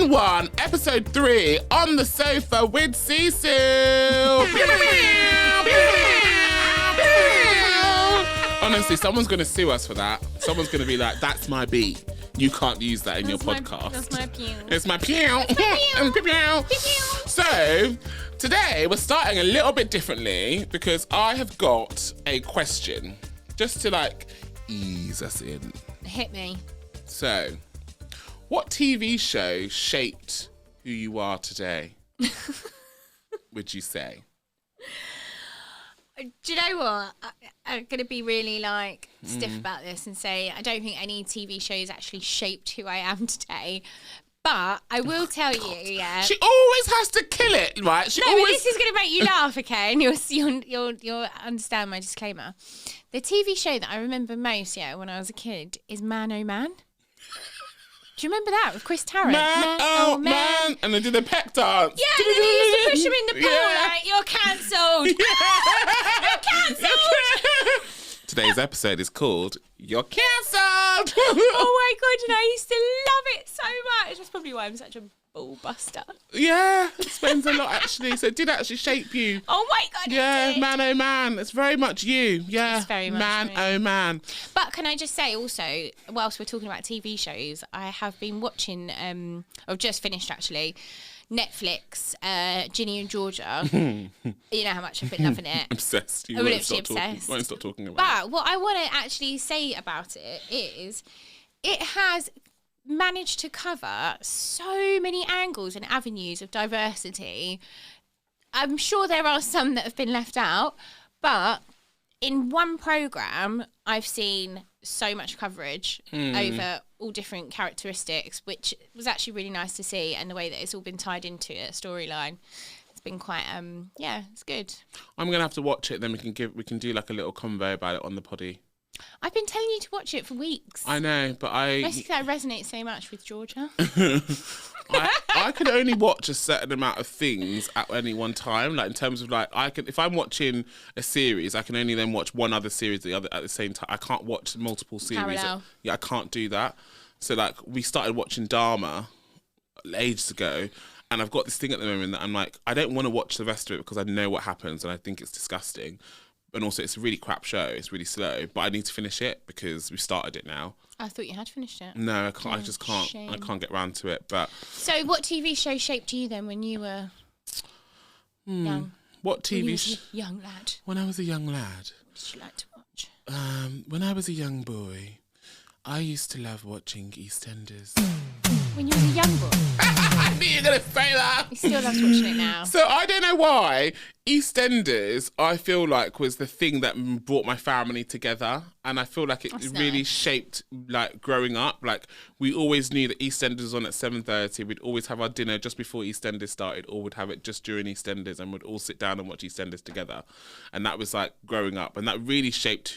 Season 1, Episode 3, On the Sofa with Cecil. Honestly, someone's going to sue us for that. Someone's going to be like, that's my beat. You can't use that in your podcast. That's my pew. It's my pew. So, today we're starting a little bit differently because I have got a question just to ease us in. Hit me. So, what TV show shaped who you are today, would you say? Do you know what? I'm going to be really stiff about this and say I don't think any TV shows actually shaped who I am today. But I will tell you, yeah. She always has to kill it, right? But this is going to make you laugh, okay? And you'll understand my disclaimer. The TV show that I remember most, when I was a kid, is Man Oh Man. Do you remember that with Chris Tarrant? Man. And they did a pep dance. Yeah, and then he used to push him in the pool you're cancelled. You're cancelled. Today's episode is called You're Cancelled. Oh my God, and I used to love it so much. That's probably why I'm such a ball buster. Yeah, it spends a lot actually. So it did actually shape you. Oh my God, yeah, it did. Man Oh Man. It's very much you. Yeah, It's very much Man me. Oh Man. But can I just say also, whilst we're talking about TV shows, I have been watching, I've just finished actually, Netflix, Ginny and Georgia. You know how much I've been loving it. Obsessed. I'm literally obsessed. Won't stop talking about But what I want to actually say about it is it has managed to cover so many angles and avenues of diversity. I'm sure there are some that have been left out, but in one programme, I've seen so much coverage over all different characteristics, which was actually really nice to see, and the way that it's all been tied into a storyline. It's been quite, it's good. I'm gonna have to watch it. Then we can do a little convo about it on the poddy. I've been telling you to watch it for weeks. I know, but Basically, I resonate so much with Georgia. I can only watch a certain amount of things at any one time. In terms of if I'm watching a series, I can only then watch one other series at the same time. I can't watch multiple series. Parallel. Yeah, I can't do that. So we started watching Dharma ages ago, and I've got this thing at the moment that I'm I don't want to watch the rest of it because I know what happens and I think it's disgusting. And also, it's a really crap show. It's really slow, but I need to finish it because we started it now. I thought you had finished it. No, I can't. I just can't. Shame. I can't get round to it. But So, what TV show shaped you then when you were young? what When you TV? was a young lad. When I was a young lad, What did you like to watch? when I was a young boy, I used to love watching EastEnders. When you were a young boy. I knew you were gonna say that. He still loves watching it now. So I don't know why EastEnders, I feel was the thing that brought my family together, and I feel it That's really nice. shaped growing up. We always knew that EastEnders was on at 7:30. We'd always have our dinner just before EastEnders started, or we'd have it just during EastEnders, and we'd all sit down and watch EastEnders together. And that was growing up, and that really shaped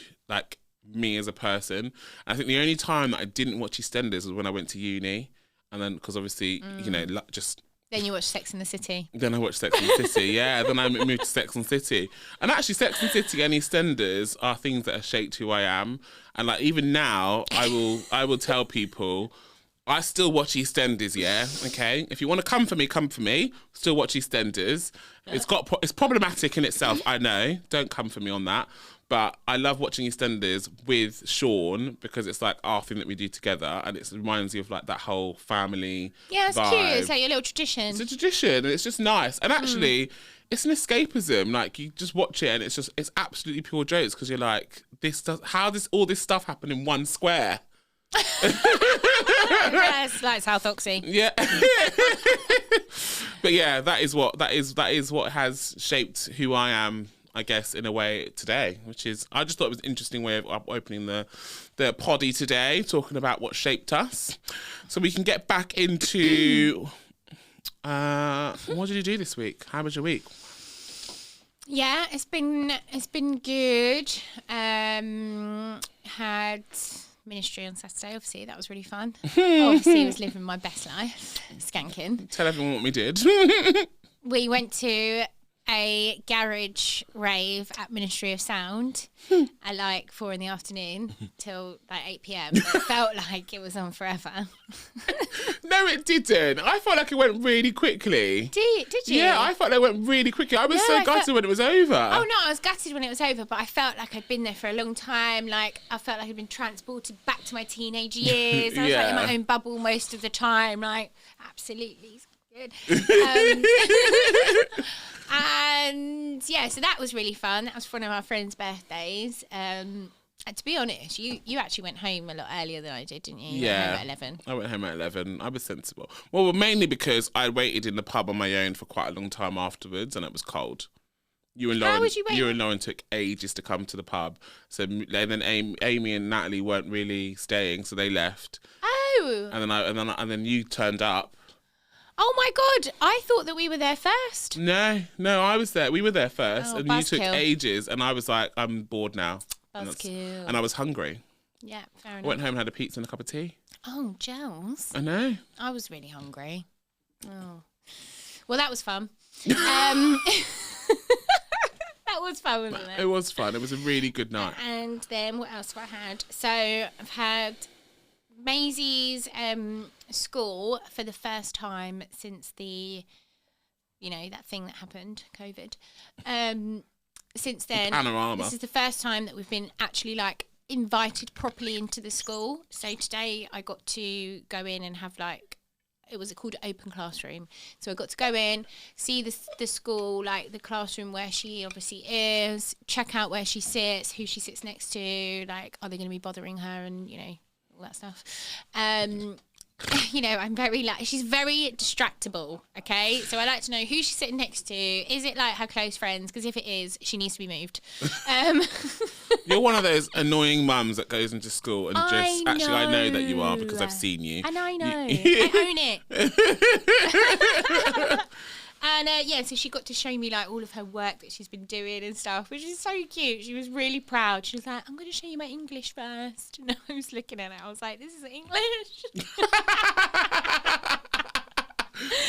me as a person. And I think the only time that I didn't watch EastEnders was when I went to uni, and then because obviously just. Then you watched Sex and the City. Then I watched Sex and the City, yeah. Then I moved to Sex and City. And actually, Sex and City and EastEnders are things that have shaped who I am. And even now, I will tell people, I still watch EastEnders, yeah? Okay? If you want to come for me. Still watch EastEnders. It's problematic in itself, I know. Don't come for me on that. But I love watching EastEnders with Sean because it's our thing that we do together, and it reminds you of that whole family Yeah, it's vibe. cute. It's your little tradition. It's a tradition, and it's just nice. And actually, it's an escapism. You just watch it, and it's absolutely pure jokes because you're all this stuff happened in one square. Yeah, it's South Oxy. Yeah. But yeah, that is what has shaped who I am, I guess, in a way today, which is, I just thought it was an interesting way of opening the poddy today, talking about what shaped us. So we can get back into, what did you do this week? How was your week? Yeah, it's been good. Had ministry on Saturday, obviously. That was really fun. Obviously, I was living my best life, skanking. Tell everyone what we did. We went to a garage rave at Ministry of Sound at like 4 PM till like 8 PM. It felt like it was on forever. No, it didn't. I felt like it went really quickly. Did you? Yeah, I felt like it went really quickly. I was so gutted when it was over. Oh no, I was gutted when it was over, but I felt like I'd been there for a long time. Like I felt like I'd been transported back to my teenage years. I was like in my own bubble most of the time. Like absolutely good. And yeah, so that was really fun. That was for one of our friends' birthdays. And to be honest, you actually went home a lot earlier than I did, didn't you? You went home at 11. I went home at 11. I was sensible. Well, mainly because I waited in the pub on my own for quite a long time afterwards, and it was cold. You and Lauren, How would you wait? You and Lauren took ages to come to the pub. So then Amy and Natalie weren't really staying, so they left. Oh. And then you turned up. Oh my God! I thought that we were there first. No, I was there. We were there first, and you took buzzkill. ages. And I was like, I'm bored now. Buzzkill. And I was hungry. Yeah, fair I enough. went home and had a pizza and a cup of tea. Oh, Gels. I know. I was really hungry. Oh. Well, that was fun. That was fun, wasn't it? It was fun. It was a really good night. And then what else have I had? So I've had Maisie's school for the first time since the, that thing that happened, COVID. Since then, Panorama. This is the first time that we've been actually like invited properly into the school. So today I got to go in and have it was called open classroom. So I got to go in, see the school, like the classroom where she obviously is, check out where she sits, who she sits next to, like are they going to be bothering her and, all that stuff. I'm very she's very distractible, okay? So I like to know who she's sitting next to. Is it like her close friends? Because if it is, she needs to be moved. You're one of those annoying mums that goes into school and I know that you are because I've seen you. And I know. I own it. And so she got to show me like all of her work that she's been doing and stuff, which is so cute. She was really proud. She was like, I'm going to show you my English first. And I was looking at it. I was like, this is English.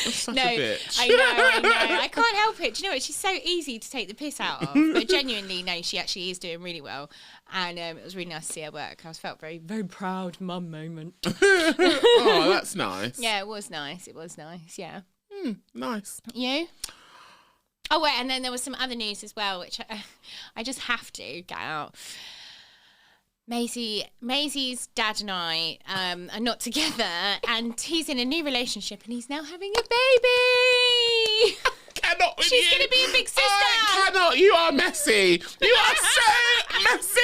You're such a bitch. I know. I can't help it. Do you know what? She's so easy to take the piss out of. But genuinely, no, she actually is doing really well. And it was really nice to see her work. I felt very, very proud mum moment. Oh, that's nice. Yeah, it was nice. Yeah. Nice. You? Oh, wait, and then there was some other news as well, which I just have to get out. Maisie's dad and I are not together, and he's in a new relationship, and he's now having a baby. Cannot with She's you. going to be a big sister. I cannot. You are messy. You are so messy.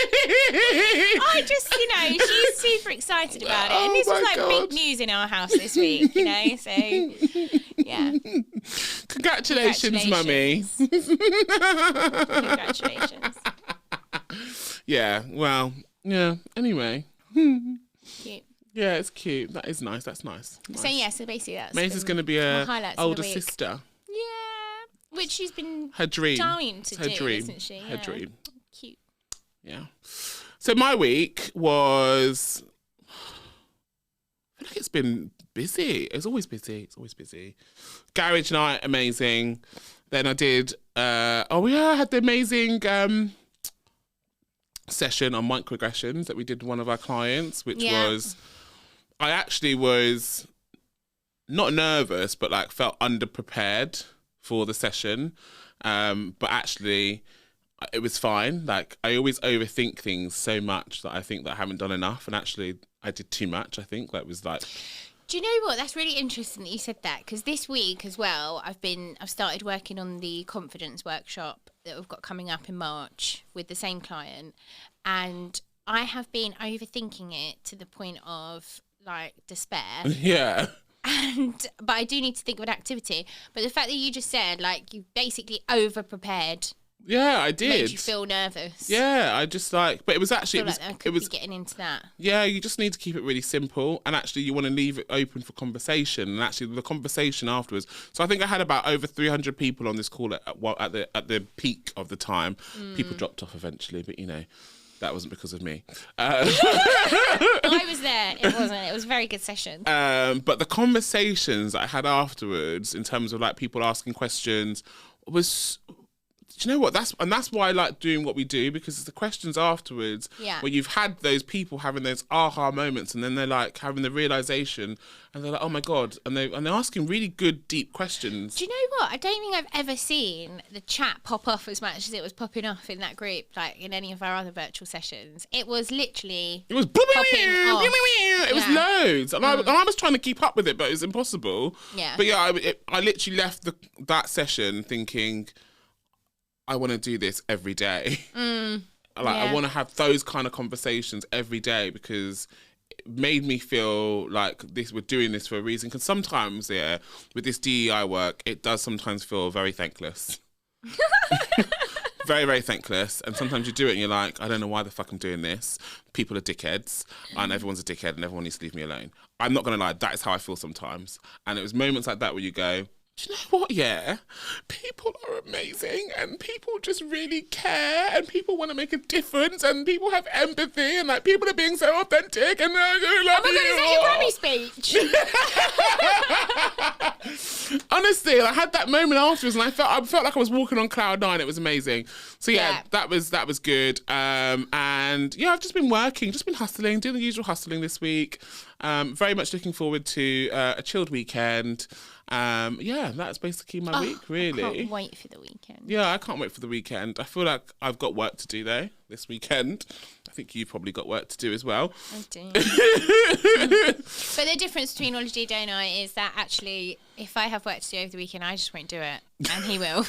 I just, she's super excited about it. And this was big news in our house this week, so, yeah. Congratulations, mummy. Congratulations. Yeah, well, yeah, anyway. Cute. Yeah, it's cute. That is nice. That's nice. So, yeah, so basically that's Maisie's going to be a older sister. Yeah. Which she's been her dream. dying to do, dream. isn't she? Her dream. Cute. Yeah. So my week was, I feel like it's been busy. It's always busy. Garage night, amazing. Then I did, I had the amazing session on microaggressions that we did with one of our clients, which was, I actually was not nervous, but felt underprepared for the session. But actually it was fine. I always overthink things so much that I think that I haven't done enough. And actually I did too much. I think that was Do you know what? That's really interesting that you said that, because this week as well, I've started working on the confidence workshop that we've got coming up in March with the same client, and I have been overthinking it to the point of despair. Yeah. But I do need to think of an activity. But the fact that you just said you basically over prepared. Yeah, I did. Made you feel nervous. Yeah, I just but it was actually I was getting into that. Yeah, you just need to keep it really simple, and actually you want to leave it open for conversation, and actually the conversation afterwards. So I think I had about over 300 people on this call at the peak of the time. People dropped off eventually, but that wasn't because of me. I was there. It wasn't. It was a very good session. But the conversations I had afterwards, in terms of people asking questions, was do you know what? That's why I like doing what we do, because it's the questions afterwards where you've had those people having those aha moments, and then they're like having the realization, and they're like, oh my God, and they're asking really good, deep questions. Do you know what? I don't think I've ever seen the chat pop off as much as it was popping off in that group, like in any of our other virtual sessions. It was literally It was it was loads, and I was trying to keep up with it, but it was impossible. Yeah. But yeah, I literally left that session thinking, I want to do this every day. I want to have those kind of conversations every day, because it made me feel like we're doing this for a reason. Because sometimes, with this DEI work, it does sometimes feel very thankless. Very, very thankless. And sometimes you do it and you're like, I don't know why the fuck I'm doing this. People are dickheads, and everyone's a dickhead, and everyone needs to leave me alone. I'm not going to lie, that is how I feel sometimes. And it was moments like that where you go, do you know what? Yeah, people are amazing, and people just really care, and people want to make a difference, and people have empathy, and like people are being so authentic, and I love oh my God, is that your Grammy speech? Honestly, I had that moment afterwards, and I felt like I was walking on cloud nine. It was amazing. So yeah. that was good. And yeah, I've just been working, just been hustling, doing the usual hustling this week. Very much looking forward to a chilled weekend. Yeah, that's basically my week, really. I can't wait for the weekend. Yeah, I can't wait for the weekend. I feel like I've got work to do, though, this weekend. I think you've probably got work to do as well. I do. But the difference between Ology Day Night is that actually, if I have work to do over the weekend, I just won't do it. And he will.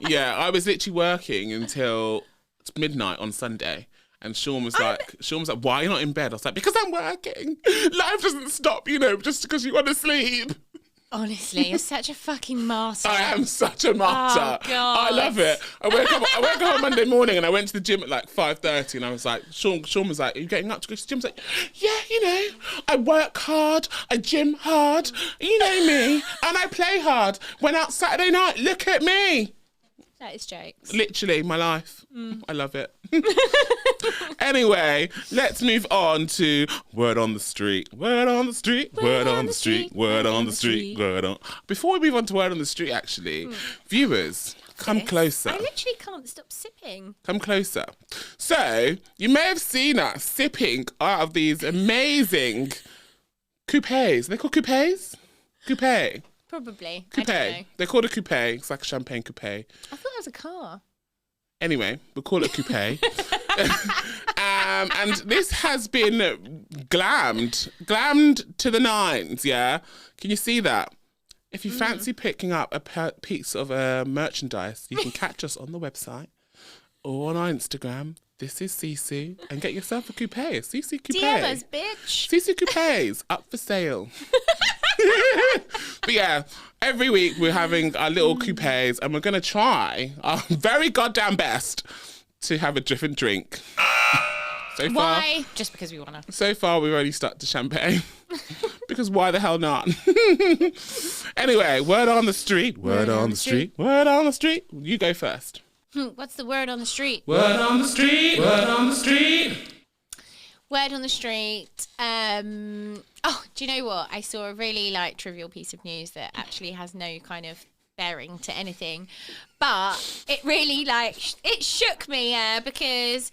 Yeah, I was literally working until midnight on Sunday. And Sean was like, why are you not in bed? I was like, because I'm working. Life doesn't stop, just because you want to sleep. Honestly, you're such a fucking martyr. I am such a martyr. Oh, God. I love it. I woke up on Monday morning and I went to the gym at like 5:30, and I was like, Sean was like, are you getting up to go to the gym? I was like, yeah, I work hard, I gym hard, you know me, and I play hard. Went out Saturday night, look at me. That is jokes. Literally, my life. I love it. Anyway, let's move on to Word on the Street. Word on the Street. Word on the Street. Word on the Street. Word on. Before we move on to Word on the Street, actually, viewers, come closer. I literally can't stop sipping. Come closer. So, you may have seen us sipping out of these amazing coupes. Are they called coupes? Coupe. Probably. Coupe. I don't know. They're called a coupe. It's like a champagne coupe. I thought that was a car. Anyway, we'll call it coupe. And this has been glammed to the nines, yeah? Can you see that? If you fancy picking up a piece of merchandise, you can catch us on the website or on our Instagram. This is Sisu, and get yourself a coupe. Sisu coupe. DM us, bitch. Sisu coupes up for sale. But yeah, every week we're having our little coupes, and we're going to try our very goddamn best to have a different drink. So far, Why? Just because we want to. So far, we've already stuck to champagne. Because why the hell not? Anyway, word on the street. Word on the street. Word on the street. You go first. What's the word on the street? Word on the street. Word on the street. Word on the street. Oh, do you know what? I saw a really trivial piece of news that actually has no kind of bearing to anything, but it really it shook me because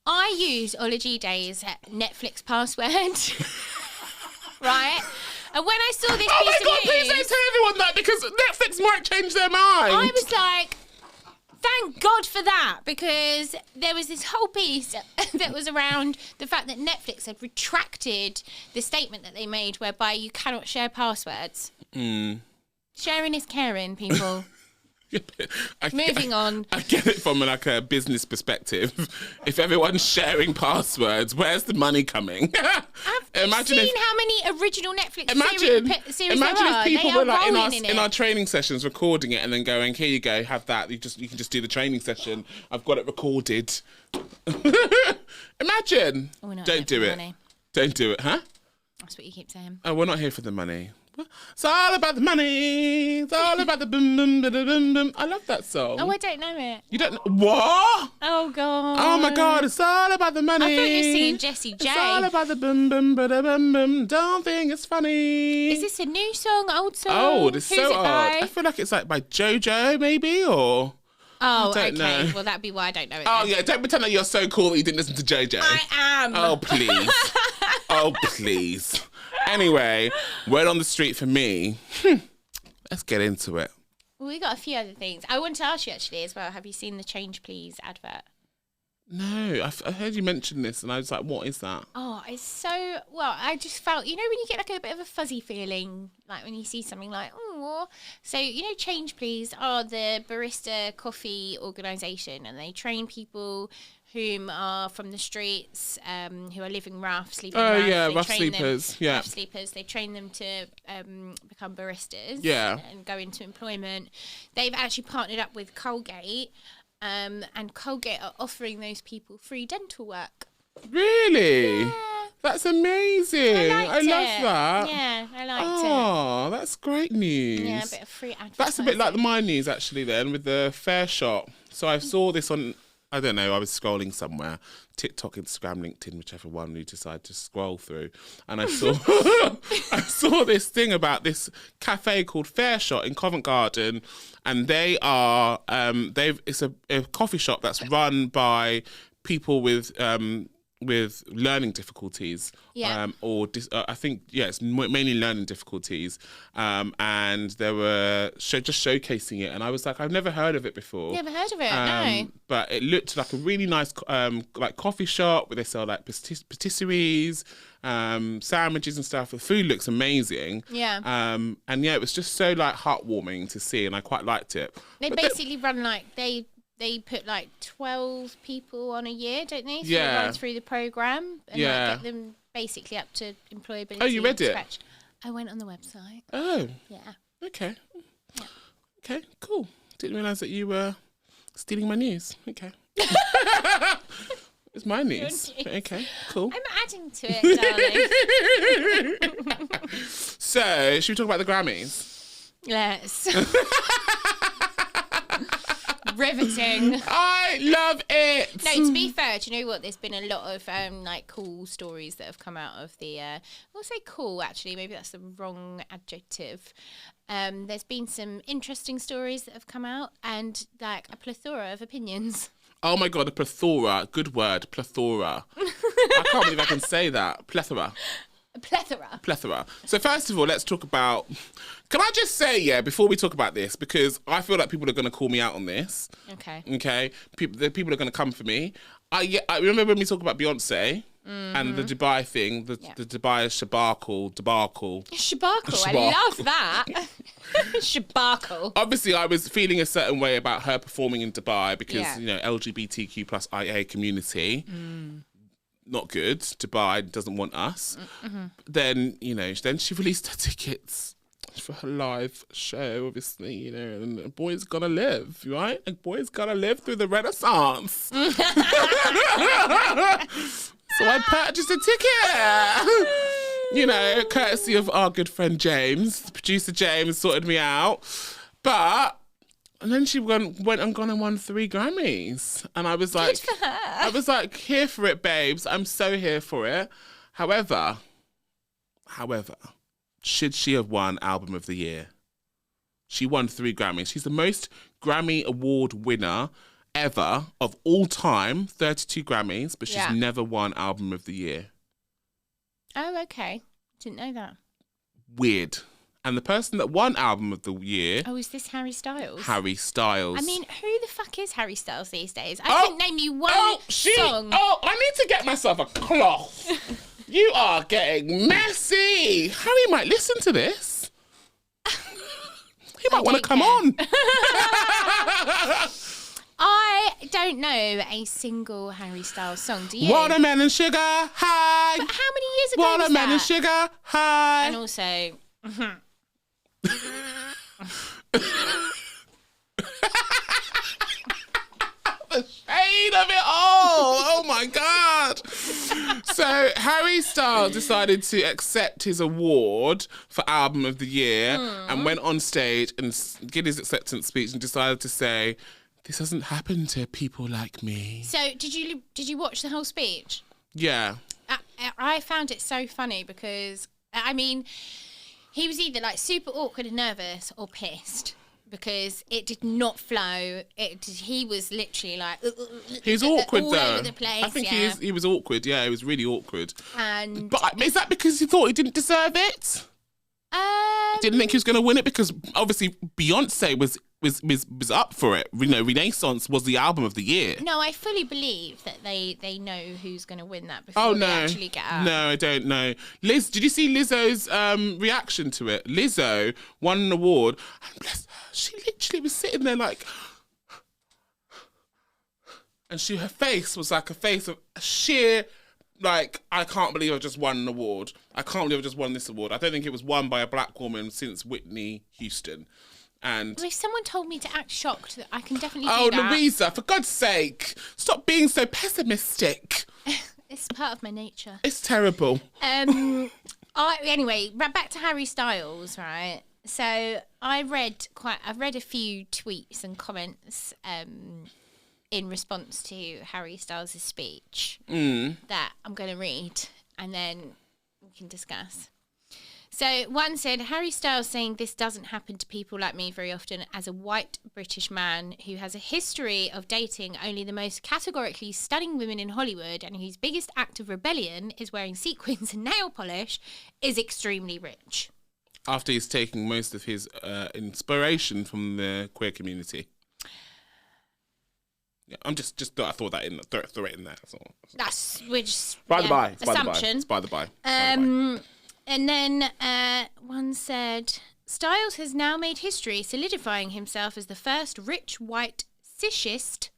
I use Ology Day's Netflix password, right? And when I saw this piece of news, please don't tell everyone that, because Netflix might change their mind. I was like, thank God for that, because there was this whole piece that was around the fact that Netflix had retracted the statement that they made whereby you cannot share passwords. Sharing is caring, people. Moving on. I get it from a business perspective. If everyone's sharing passwords, where's the money coming? Imagine how many original Netflix series imagine there are. If people were in our training sessions recording it and then going, here you go, have that. You can just do the training session. I've got it recorded. Imagine. Don't do it. Don't do it, huh? That's what you keep saying. Oh, we're not here for the money. It's all about the money. It's all about the boom, boom, boom, boom, boom. I love that song. Oh, I don't know it. You don't know? What? Oh, God. Oh, my God, it's all about the money. I thought you were singing Jessie J. It's all about the boom, boom, ba boom, boom. Don't think it's funny. Is this a new song, old song? Old, it's Who's so it old. by? I feel like it's like by JoJo, maybe, or... Oh, I okay. don't know. Well, that'd be why I don't know it. Oh, then. yeah, don't pretend that you're so cool that you didn't listen to JoJo. I am. Oh, please. Oh, please. Anyway, word on the street for me. Let's get into it. Well, we got a few other things. I wanted to ask you actually as well. Have you seen the Change Please advert? No, I heard you mention this and I was like, what is that? Oh, it's so... Well, I just felt... You know when you get like a bit of a fuzzy feeling, like when you see something like, oh... So, you know, Change Please are the barista coffee organisation, and they train people whom are from the streets, who are living rough, sleeping rough. Yeah, They rough train sleepers. them, Yeah. rough sleepers. They train them to become baristas. Yeah. And go into employment. They've actually partnered up with Colgate, and Colgate are offering those people free dental work. Really? Yeah. That's amazing. I love that. Yeah, I liked Oh, that's great news. it. Yeah, a bit of free advertising. That's a bit like my news actually then with the Fair Shot. So I saw this on, I don't know, I was scrolling somewhere, TikTok, Instagram, LinkedIn, whichever one you decide to scroll through. And I saw I saw this thing about this cafe called Fair Shot in Covent Garden. And they are, it's a coffee shop that's run by people with learning difficulties, Yeah. I think it's mainly learning difficulties, and they were just showcasing it, and I was like, I've never heard of it before. Never heard of it, no. But it looked like a really nice like coffee shop where they sell like patisseries, sandwiches and stuff. The food looks amazing. Yeah. And yeah, it was just so like heartwarming to see, and I quite liked it. They But basically run like they put like 12 people on a year, don't they? So Yeah. they run through the programme and Yeah. like, get them basically up to employability. Oh, you read it? scratch. I went on the website. Oh, Yeah. okay. Okay, cool. Didn't realise that you were stealing my news. Okay. It's my news. news. Okay, cool. I'm adding to it, darling. So, should we talk about the Grammys? Yes. Riveting. I love it. No, to be fair, do you know what? There's been a lot of like cool stories that have come out of the. I'll say cool. Actually, maybe that's the wrong adjective. There's been some interesting stories that have come out, and like a plethora of opinions. Oh my God, a plethora. Good word, plethora. I can't believe I can say that. Plethora. A plethora. Plethora. So first of all, let's talk about... Can I just say, before we talk about this, because I feel like people are going to call me out on this. Okay. Okay? People are going to come for me. I remember when we talked about Beyonce and the Dubai thing, the Dubai debacle. Shabarkle. I love that. Shabarkle. Obviously, I was feeling a certain way about her performing in Dubai because, Yeah. you know, LGBTQ plus IA community. Not good. Dubai doesn't want us. Then, you know, then she released her tickets for her live show, obviously, you know, and a boy's gotta live, right? A boy's gotta live through the Renaissance. So I purchased a ticket. You know, courtesy of our good friend James. Producer James sorted me out. And then she went and gone and won 3 Grammys. And I was like, I was like, here for it, babes. I'm so here for it. However, should she have won Album of the Year? She won 3 Grammys. She's the most Grammy Award winner ever of all time, 32 Grammys, but she's Yeah. never won Album of the Year. Oh, okay. Didn't know that. Weird. And the person that won Album of the Year, Oh, is this Harry Styles? Harry Styles. I mean, who the fuck is Harry Styles these days? I couldn't name you one song. Oh, I need to get myself a cloth. You are getting messy. Harry might listen to this. He might want to come on. I don't know a single Harry Styles song. Do you? Watermelon sugar high. But how many years ago was Watermelon that? sugar high. And also, The shade of it all. Oh my God. So Harry Styles decided to accept his award for Album of the Year and went on stage and did his acceptance speech and decided to say, this doesn't happen to people like me. So did you watch the whole speech? Yeah. I found it so funny because, I mean, he was either like super awkward and nervous or pissed because it did not flow. He was literally like... He was awkward all though. over the place, I think he was awkward. Yeah, he was really awkward. But is that because he thought he didn't deserve it? Didn't think he was going to win it because obviously Beyonce was up for it. You know, Renaissance was the album of the year. No, I fully believe that they know who's going to win that before they actually get out. No, I don't know. Liz, did you see Lizzo's reaction to it? Lizzo won an award, and bless her, she literally was sitting there like, and her face was like a face of sheer. Like, I can't believe I just won an award. I can't believe I just won this award. I don't think it was won by a black woman since Whitney Houston. And well, if someone told me to act shocked, I can definitely do that. Oh, Louisa, for God's sake, stop being so pessimistic. It's part of my nature. It's terrible. Anyway, back to Harry Styles, right? So I've read a few tweets and comments in response to Harry Styles' speech that I'm going to read and then we can discuss. So one said, Harry Styles saying this doesn't happen to people like me very often as a white British man who has a history of dating only the most categorically stunning women in Hollywood and whose biggest act of rebellion is wearing sequins and nail polish is extremely rich. After he's taking most of his inspiration from the queer community. Yeah, I'm just I thought that in, throw it in there. That's which by the by. Assumption. It's by the by. And then one said, Styles has now made history, solidifying himself as the first rich white cisist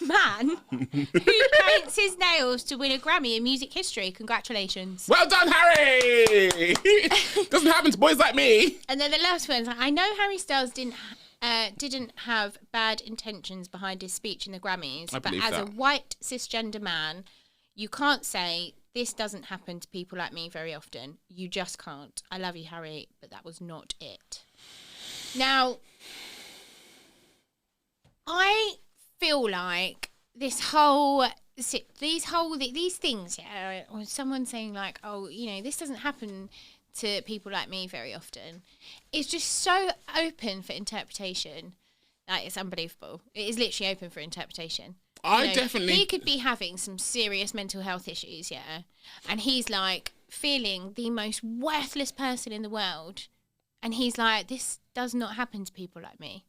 man who paints his nails to win a Grammy in music history. Congratulations. Well done, Harry. Doesn't happen to boys like me. And then the last one's like, I know Harry Styles didn't have bad intentions behind his speech in the Grammys, but as a white cisgender man, you can't say this doesn't happen to people like me very often. You just can't. I love you, Harry, but that was not it. Now, I feel like these things, yeah, or someone saying like, oh, you know, this doesn't happen to people like me very often, it's just so open for interpretation. Like, it's unbelievable. It is literally open for interpretation. He could be having some serious mental health issues, yeah, and he's like feeling the most worthless person in the world, and he's like, this does not happen to people like me.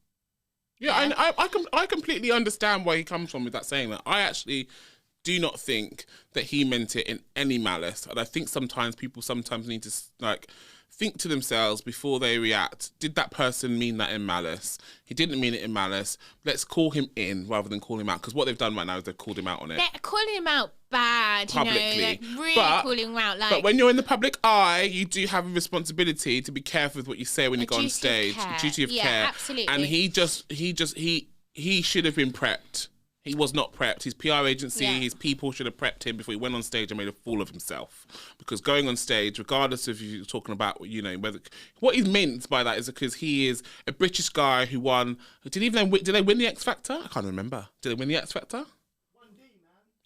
Yeah. I completely understand where he comes from with that saying. That I actually do not think that he meant it in any malice, and I think sometimes people need to like think to themselves before they react. Did that person mean that in malice? He didn't mean it in malice. Let's call him in rather than call him out, because what they've done right now is they've called him out on it. They're calling him out bad, publicly. You know, like really calling him out. Like, but when you're in the public eye, you do have a responsibility to be careful with what you say when you go on stage. A duty of care. Absolutely. And he should have been prepped. He was not prepped. His PR agency, his people should have prepped him before he went on stage and made a fool of himself. Because going on stage, regardless of you talking about, you know, whether what he meant by that is because he is a British guy who won. Did they win the X Factor? I can't remember. Did they win the X Factor?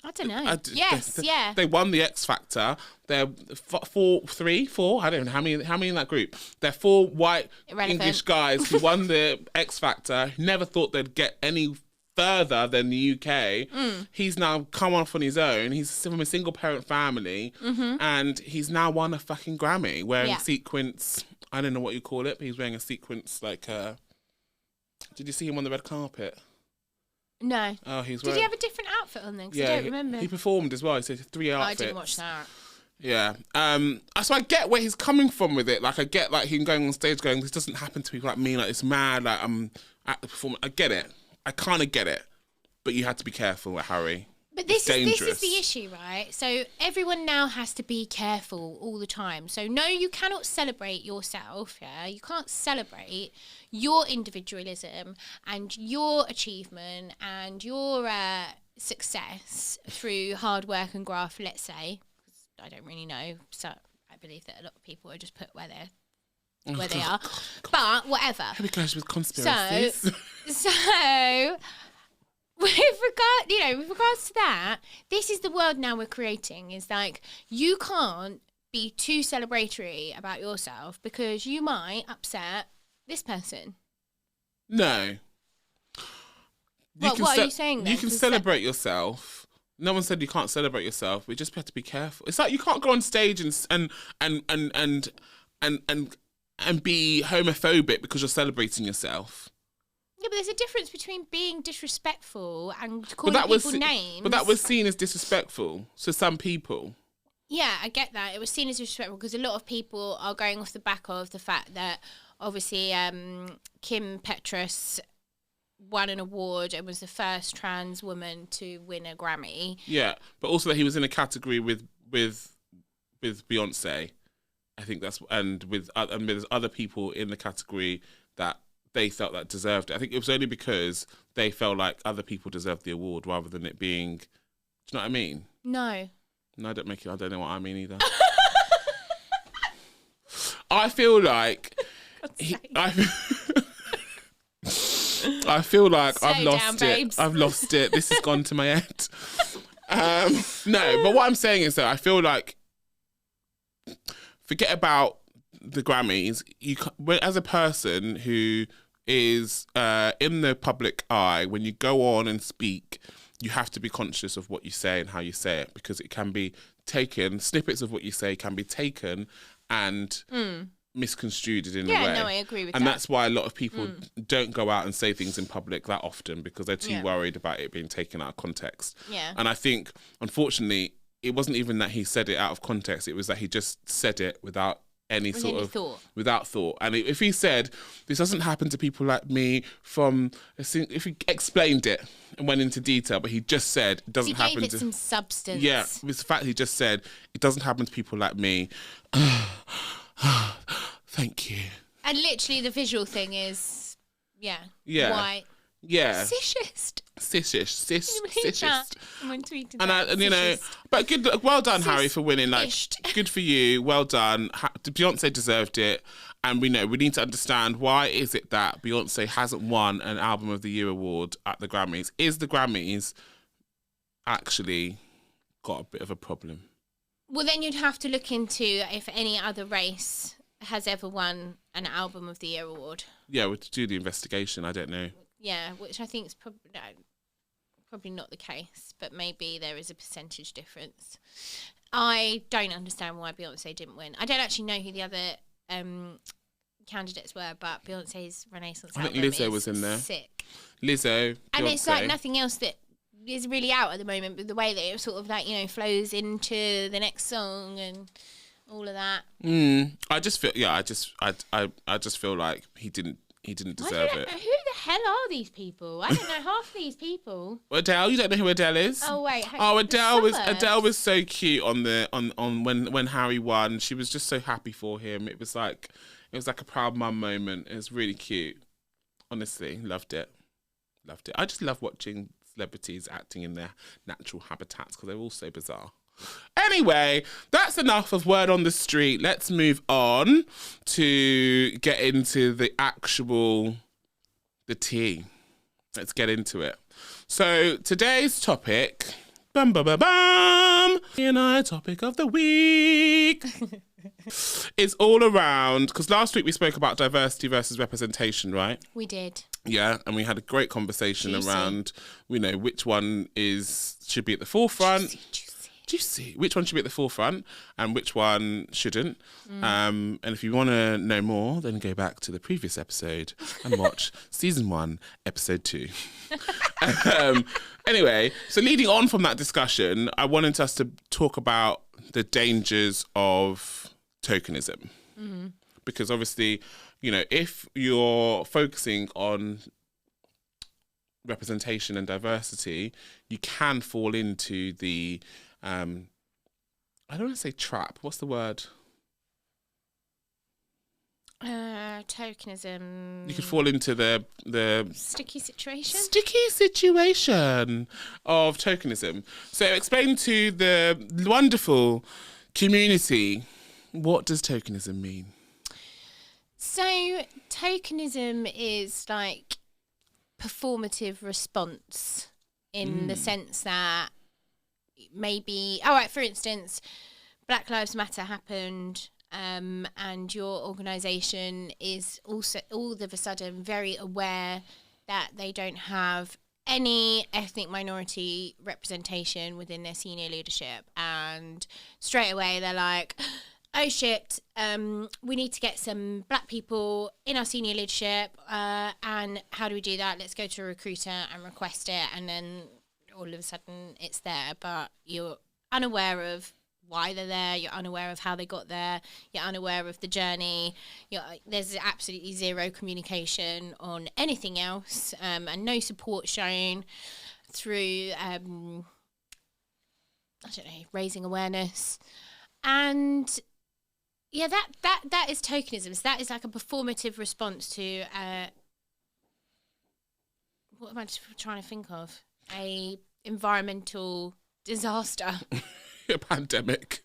I don't know. Yes, yeah. They won the X Factor. They're four. I don't know how many in that group. They're 4 white English guys who won the X Factor. Never thought they'd get any further than the UK. He's now come off on his own. He's from a single parent family, and he's now won a fucking Grammy wearing sequins. I don't know what you call it, but he's wearing a sequence like. Did you see him on the red carpet? No. Oh, Did he have a different outfit on then? Yeah, I don't remember. He performed as well. He said 3 outfits. I didn't watch that. Yeah. So I get where he's coming from with it. Like, I get like him going on stage going, this doesn't happen to people like me. Like, it's mad. Like, I'm at the performance. I get it. I kind of get it. But you have to be careful with Harry. But this is the issue, right? So everyone now has to be careful all the time. So no, you cannot celebrate yourself, yeah? You can't celebrate your individualism and your achievement and your success through hard work and graft, let's say. I don't really know. So I believe that a lot of people are just put where they are. But whatever. Here we go with conspiracies. So with regards to that, this is the world now we're creating. Is like you can't be too celebratory about yourself because you might upset this person. No. What are you saying then? You can celebrate yourself. No one said you can't celebrate yourself. We just have to be careful. It's like you can't go on stage and be homophobic because you're celebrating yourself. Yeah, but there's a difference between being disrespectful and calling people names. But that was seen as disrespectful to some people. Yeah, I get that. It was seen as disrespectful because a lot of people are going off the back of the fact that obviously Kim Petras won an award and was the first trans woman to win a Grammy. Yeah, but also that he was in a category with Beyonce. I think that's and with there's other people in the category that they felt that deserved it. I think it was only because they felt like other people deserved the award rather than it being. Do you know what I mean? No. No, I don't know what I mean either. I feel like I feel like I've lost it. I've lost it. This has gone to my head. No, but what I'm saying is that I feel like forget about the Grammys. As a person who is in the public eye, when you go on and speak, you have to be conscious of what you say and how you say it, because it can be taken, snippets of what you say can be taken and misconstrued in a way. Yeah, no, I agree with that. And that's why a lot of people don't go out and say things in public that often, because they're too worried about it being taken out of context. Yeah. And I think, unfortunately, it wasn't even that he said it out of context, it was that he just said it without any sort of thought. Without thought. And if he said, this doesn't happen to people like me if he explained it and went into detail, but he just said it doesn't happen to... He gave it some substance. Yeah, with the fact he just said, it doesn't happen to people like me. Thank you. And literally the visual thing is, white. Yeah. Cishist. Cishist. Someone tweeted And that. you know, but well done, Harry, for winning. Like, good for you. Well done. Beyonce deserved it. And we need to understand, why is it that Beyonce hasn't won an Album of the Year award at the Grammys? Is the Grammys actually got a bit of a problem? Well, then you'd have to look into if any other race has ever won an Album of the Year award. Yeah, we'll do the investigation. I don't know. Yeah, which I think is probably not the case, but maybe there is a percentage difference. I don't understand why Beyonce didn't win. I don't actually know who the other candidates were, but Beyonce's Renaissance album Lizzo was in there. Sick. Lizzo, and Beyonce. it's like nothing else that is really out at the moment, but the way that it sort of like, flows into the next song and all of that. I just feel, I just feel like he didn't deserve it. Who the hell are these people? I don't know half these people. Adele, you don't know who Adele is? Oh wait. Adele was so cute on when Harry won. She was just so happy for him. It was like a proud mum moment. It was really cute. Honestly, loved it. I just love watching celebrities acting in their natural habitats because they're all so bizarre. Anyway, that's enough of word on the street. Let's move on to get into the tea. Let's get into it. So today's topic, topic of the week, is all around, because last week we spoke about diversity versus representation, right? We did. Yeah, and we had a great conversation around, which one should be at the forefront. Juicy. Which one should be at the forefront and which one shouldn't. And if you want to know more, then go back to the previous episode and watch season 1, episode 2. Anyway, so leading on from that discussion, I wanted us to talk about the dangers of tokenism. Mm-hmm. Because obviously, if you're focusing on representation and diversity, you can fall into the I don't want to say trap. What's the word? Tokenism. You could fall into the sticky situation of tokenism. So explain to the wonderful community, what does tokenism mean? So tokenism is like performative response in the sense that maybe, all right, for instance, Black Lives Matter happened, and your organisation is also all of a sudden very aware that they don't have any ethnic minority representation within their senior leadership, and straight away they're like, oh shit, we need to get some black people in our senior leadership, and how do we do that? Let's go to a recruiter and request it, and then all of a sudden it's there, but you're unaware of why they're there, you're unaware of how they got there, you're unaware of the journey, there's absolutely zero communication on anything else, and no support shown through, I don't know, raising awareness. And yeah, that is tokenism. So that is like a performative response to what am I trying to think of? A environmental disaster. A pandemic.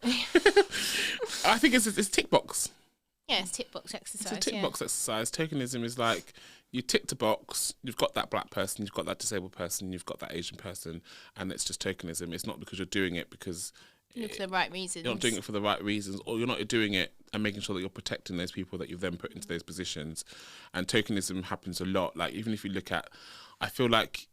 I think it's tick box. Yeah, it's tick box exercise. It's a tick box exercise. Tokenism is like you tick a box, you've got that black person, you've got that disabled person, you've got that Asian person, and it's just tokenism. It's not because you're doing it because for the right reasons. You're not doing it for the right reasons, or you're not doing it and making sure that you're protecting those people that you've then put into those positions. And tokenism happens a lot. Like, even if you look at, I feel like,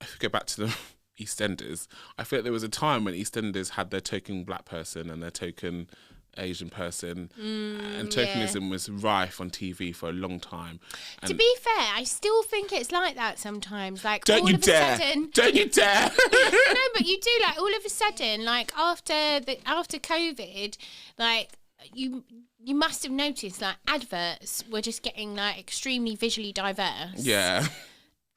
if we go back to the EastEnders, I feel like there was a time when EastEnders had their token black person and their token Asian person, and tokenism was rife on TV for a long time. And to be fair, I still think it's like that sometimes. Like, don't all you of dare! A sudden, don't you dare! No, but you do, like, all of a sudden, like after COVID, like you must have noticed, like, adverts were just getting like extremely visually diverse. Yeah.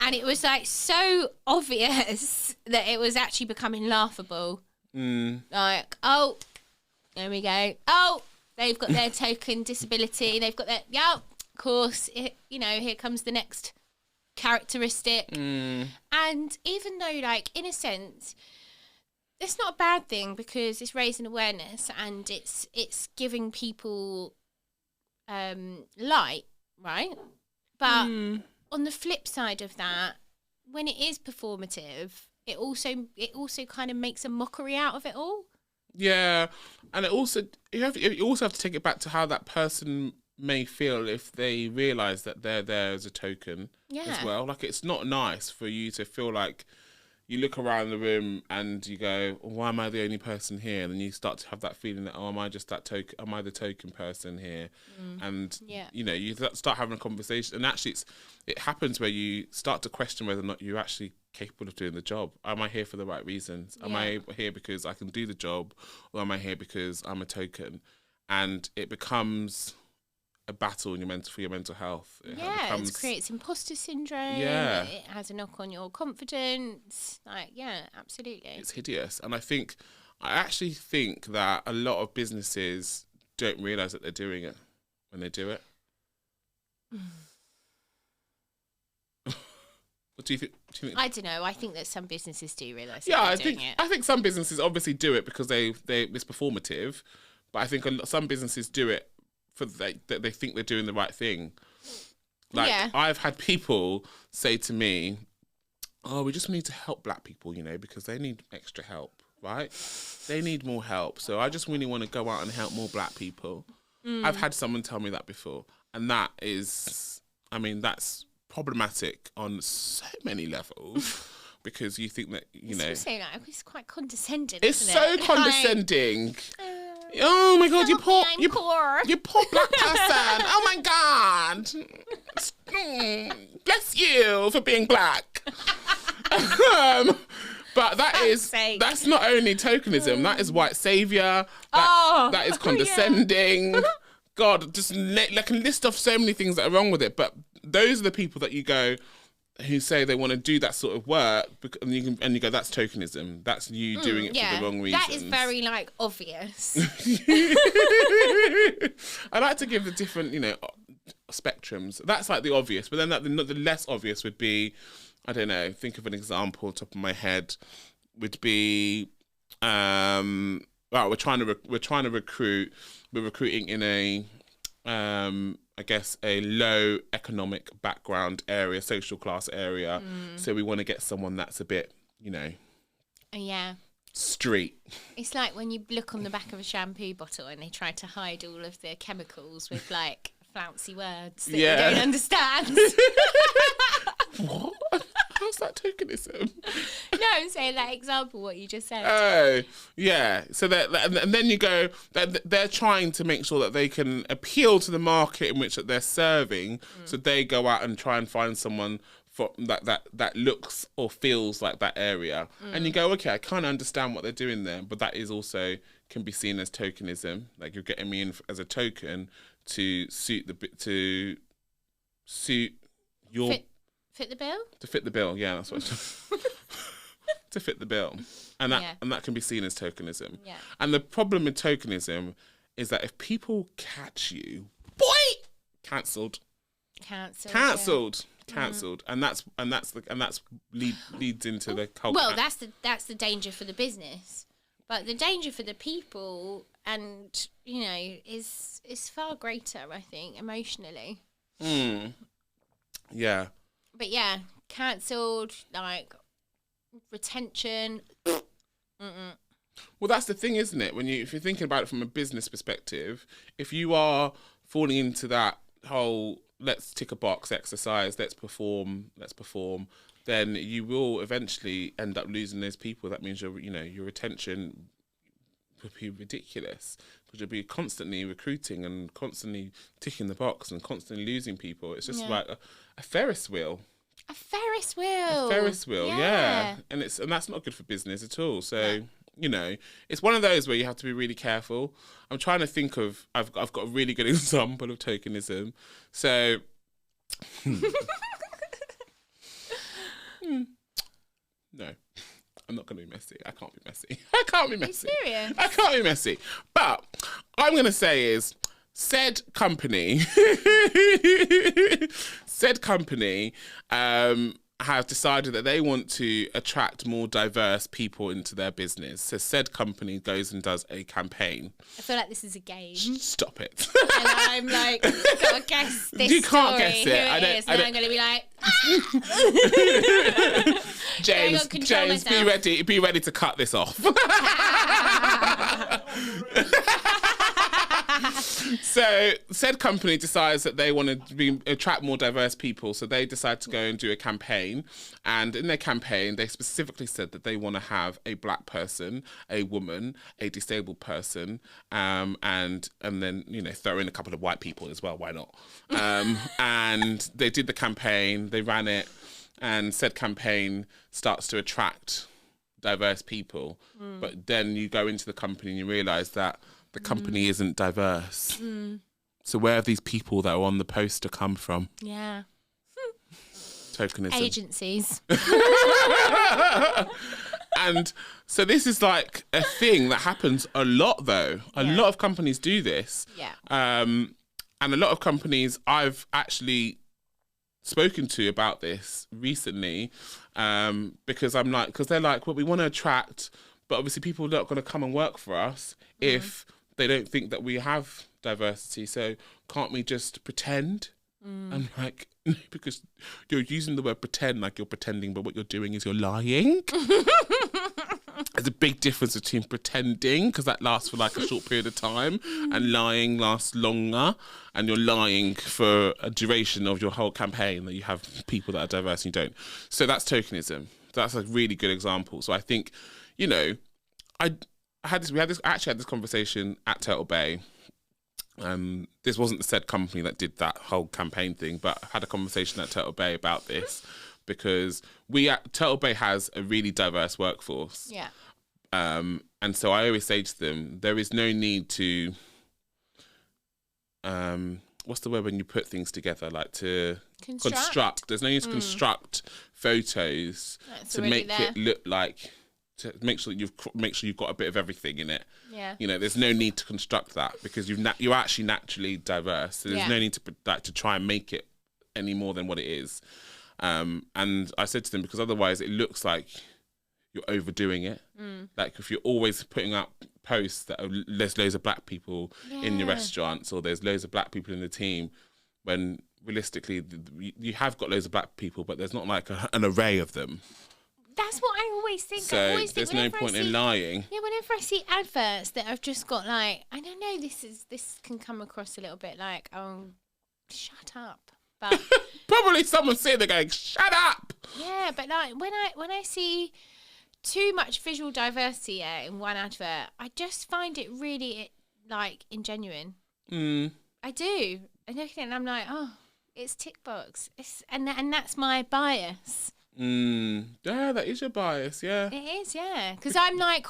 And it was like so obvious that it was actually becoming laughable. Like, oh, there we go. Oh, they've got their token disability. They've got their, yeah, of course, here comes the next characteristic. And even though, like, in a sense, it's not a bad thing because it's raising awareness and it's giving people light, right? But on the flip side of that, when it is performative, it also kind of makes a mockery out of it all. Yeah, and you also have to take it back to how that person may feel if they realise that they're there as a token as well. Like, it's not nice for you to feel like you look around the room and you go, oh, why am I the only person here? And then you start to have that feeling that, oh, am I just that token? Am I the token person here? And, you start having a conversation. And actually, it happens where you start to question whether or not you're actually capable of doing the job. Am I here for the right reasons? Am I here because I can do the job? Or am I here because I'm a token? And it becomes a battle in for your mental health. It creates imposter syndrome. Yeah. It has a knock on your confidence. Like, yeah, absolutely. It's hideous. And I actually think that a lot of businesses don't realise that they're doing it when they do it. What do you think? I don't know. I think that some businesses do realise. Yeah, I think some businesses obviously do it because it's performative, but I think some businesses do it that they think they're doing the right thing. Like, I've had people say to me, "Oh, we just need to help black people, because they need extra help, right? They need more help. So I just really want to go out and help more black people." I've had someone tell me that before, and that's problematic on so many levels because you think that it's quite condescending. It's isn't so it? condescending. Oh my God, you poor black person. Oh my God. Bless you for being black. But that's not only tokenism, that is white saviour. That is condescending. God, just I can list off so many things that are wrong with it. But those are the people that you go, who say they want to do that sort of work, and you go, that's tokenism. That's you doing it for the wrong reasons. That is very, like, obvious. I like to give the different, spectrums. That's like the obvious, but then the less obvious would be, I don't know, think of an example top of my head, would be, we're recruiting in a I guess, a low economic background area, social class area. So we want to get someone that's a bit, Yeah. street. It's like when you look on the back of a shampoo bottle and they try to hide all of the chemicals with like flouncy words that you don't understand. What? How's that tokenism? No, I'm saying that example, what you just said. Oh, yeah. So and then you go, they're trying to make sure that they can appeal to the market in which that they're serving. So they go out and try and find someone for that looks or feels like that area. And you go, okay, I kind of understand what they're doing there, but that is also can be seen as tokenism. Like, you're getting me in as a token to suit your Fit the bill? to fit the bill. Yeah, that's what to fit the bill, and that can be seen as tokenism. Yeah. And the problem with tokenism is that if people catch you, boy, cancelled, and that's leads into the whole. Well, that's the danger for the business, but the danger for the people, and is far greater, I think, emotionally. Yeah. But yeah, cancelled, like retention. Well, that's the thing, isn't it? If you're thinking about it from a business perspective, if you are falling into that whole let's tick a box exercise, let's perform, then you will eventually end up losing those people. That means your retention would be ridiculous, because you'll be constantly recruiting and constantly ticking the box and constantly losing people. It's just like a Ferris wheel. A Ferris wheel. Yeah. And that's not good for business at all. So, it's one of those where you have to be really careful. I'm trying to think of, I've got a really good example of tokenism. So, no. I'm not going to be messy. I can't be messy. Are you serious? I can't be messy. But what I'm going to say is, said company have decided that they want to attract more diverse people into their business. So said company goes and does a campaign. I feel like this is a game. Stop it. And I'm like, gotta guess this You can't story, guess who it. it is, and I'm going to be like, James, be ready to cut this off. So said company decides that they want to attract more diverse people, so they decide to go and do a campaign. And in their campaign, they specifically said that they want to have a black person, a woman, a disabled person, and then throw in a couple of white people as well. Why not? And they did the campaign, they ran it, and said campaign starts to attract diverse people. But then you go into the company and you realise that the company isn't diverse. So where have these people that are on the poster come from? Yeah. Tokenism. Agencies. And so this is like a thing that happens a lot, though. A lot of companies do this. Yeah. And a lot of companies I've actually spoken to about this recently, because they're like, well, we want to attract, but obviously people are not going to come and work for us if they don't think that we have diversity. So can't we just pretend? I'm like, no, because you're using the word pretend like you're pretending, but what you're doing is you're lying. There's a big difference between pretending, because that lasts for like a short period of time, and lying lasts longer, and you're lying for a duration of your whole campaign that you have people that are diverse and you don't. So that's tokenism. That's a really good example. So I think, I actually had this conversation at Turtle Bay. This wasn't the said company that did that whole campaign thing, but I had a conversation at Turtle Bay about this, because Turtle Bay has a really diverse workforce. Yeah. And so I always say to them, there is no need to, what's the word when you put things together, like to construct. There's no need to construct photos to make it look like, to make sure that you've got a bit of everything in it. Yeah. There's no need to construct that, because you're actually naturally diverse. So there's no need to try and make it any more than what it is. And I said to them, because otherwise it looks like you're overdoing it. Like if you're always putting up posts that there's loads of black people in your Yeah. restaurants, or there's loads of black people in the team, when realistically you have got loads of black people, but there's not like an array of them. That's what I always think. I So always think there's no whenever I point in see- lying. Yeah, whenever I see adverts that I've just got like, I don't know, this can come across a little bit like, oh, shut up. But Probably someone sitting there going, "Shut up." yeah, but like when I see too much visual diversity in one advert, I just find it really like ingenuine. Mm. I do. I look at it and I'm like, oh, it's tick box. And that's my bias. Yeah, that is your bias. Yeah. It is, yeah. Because I'm like,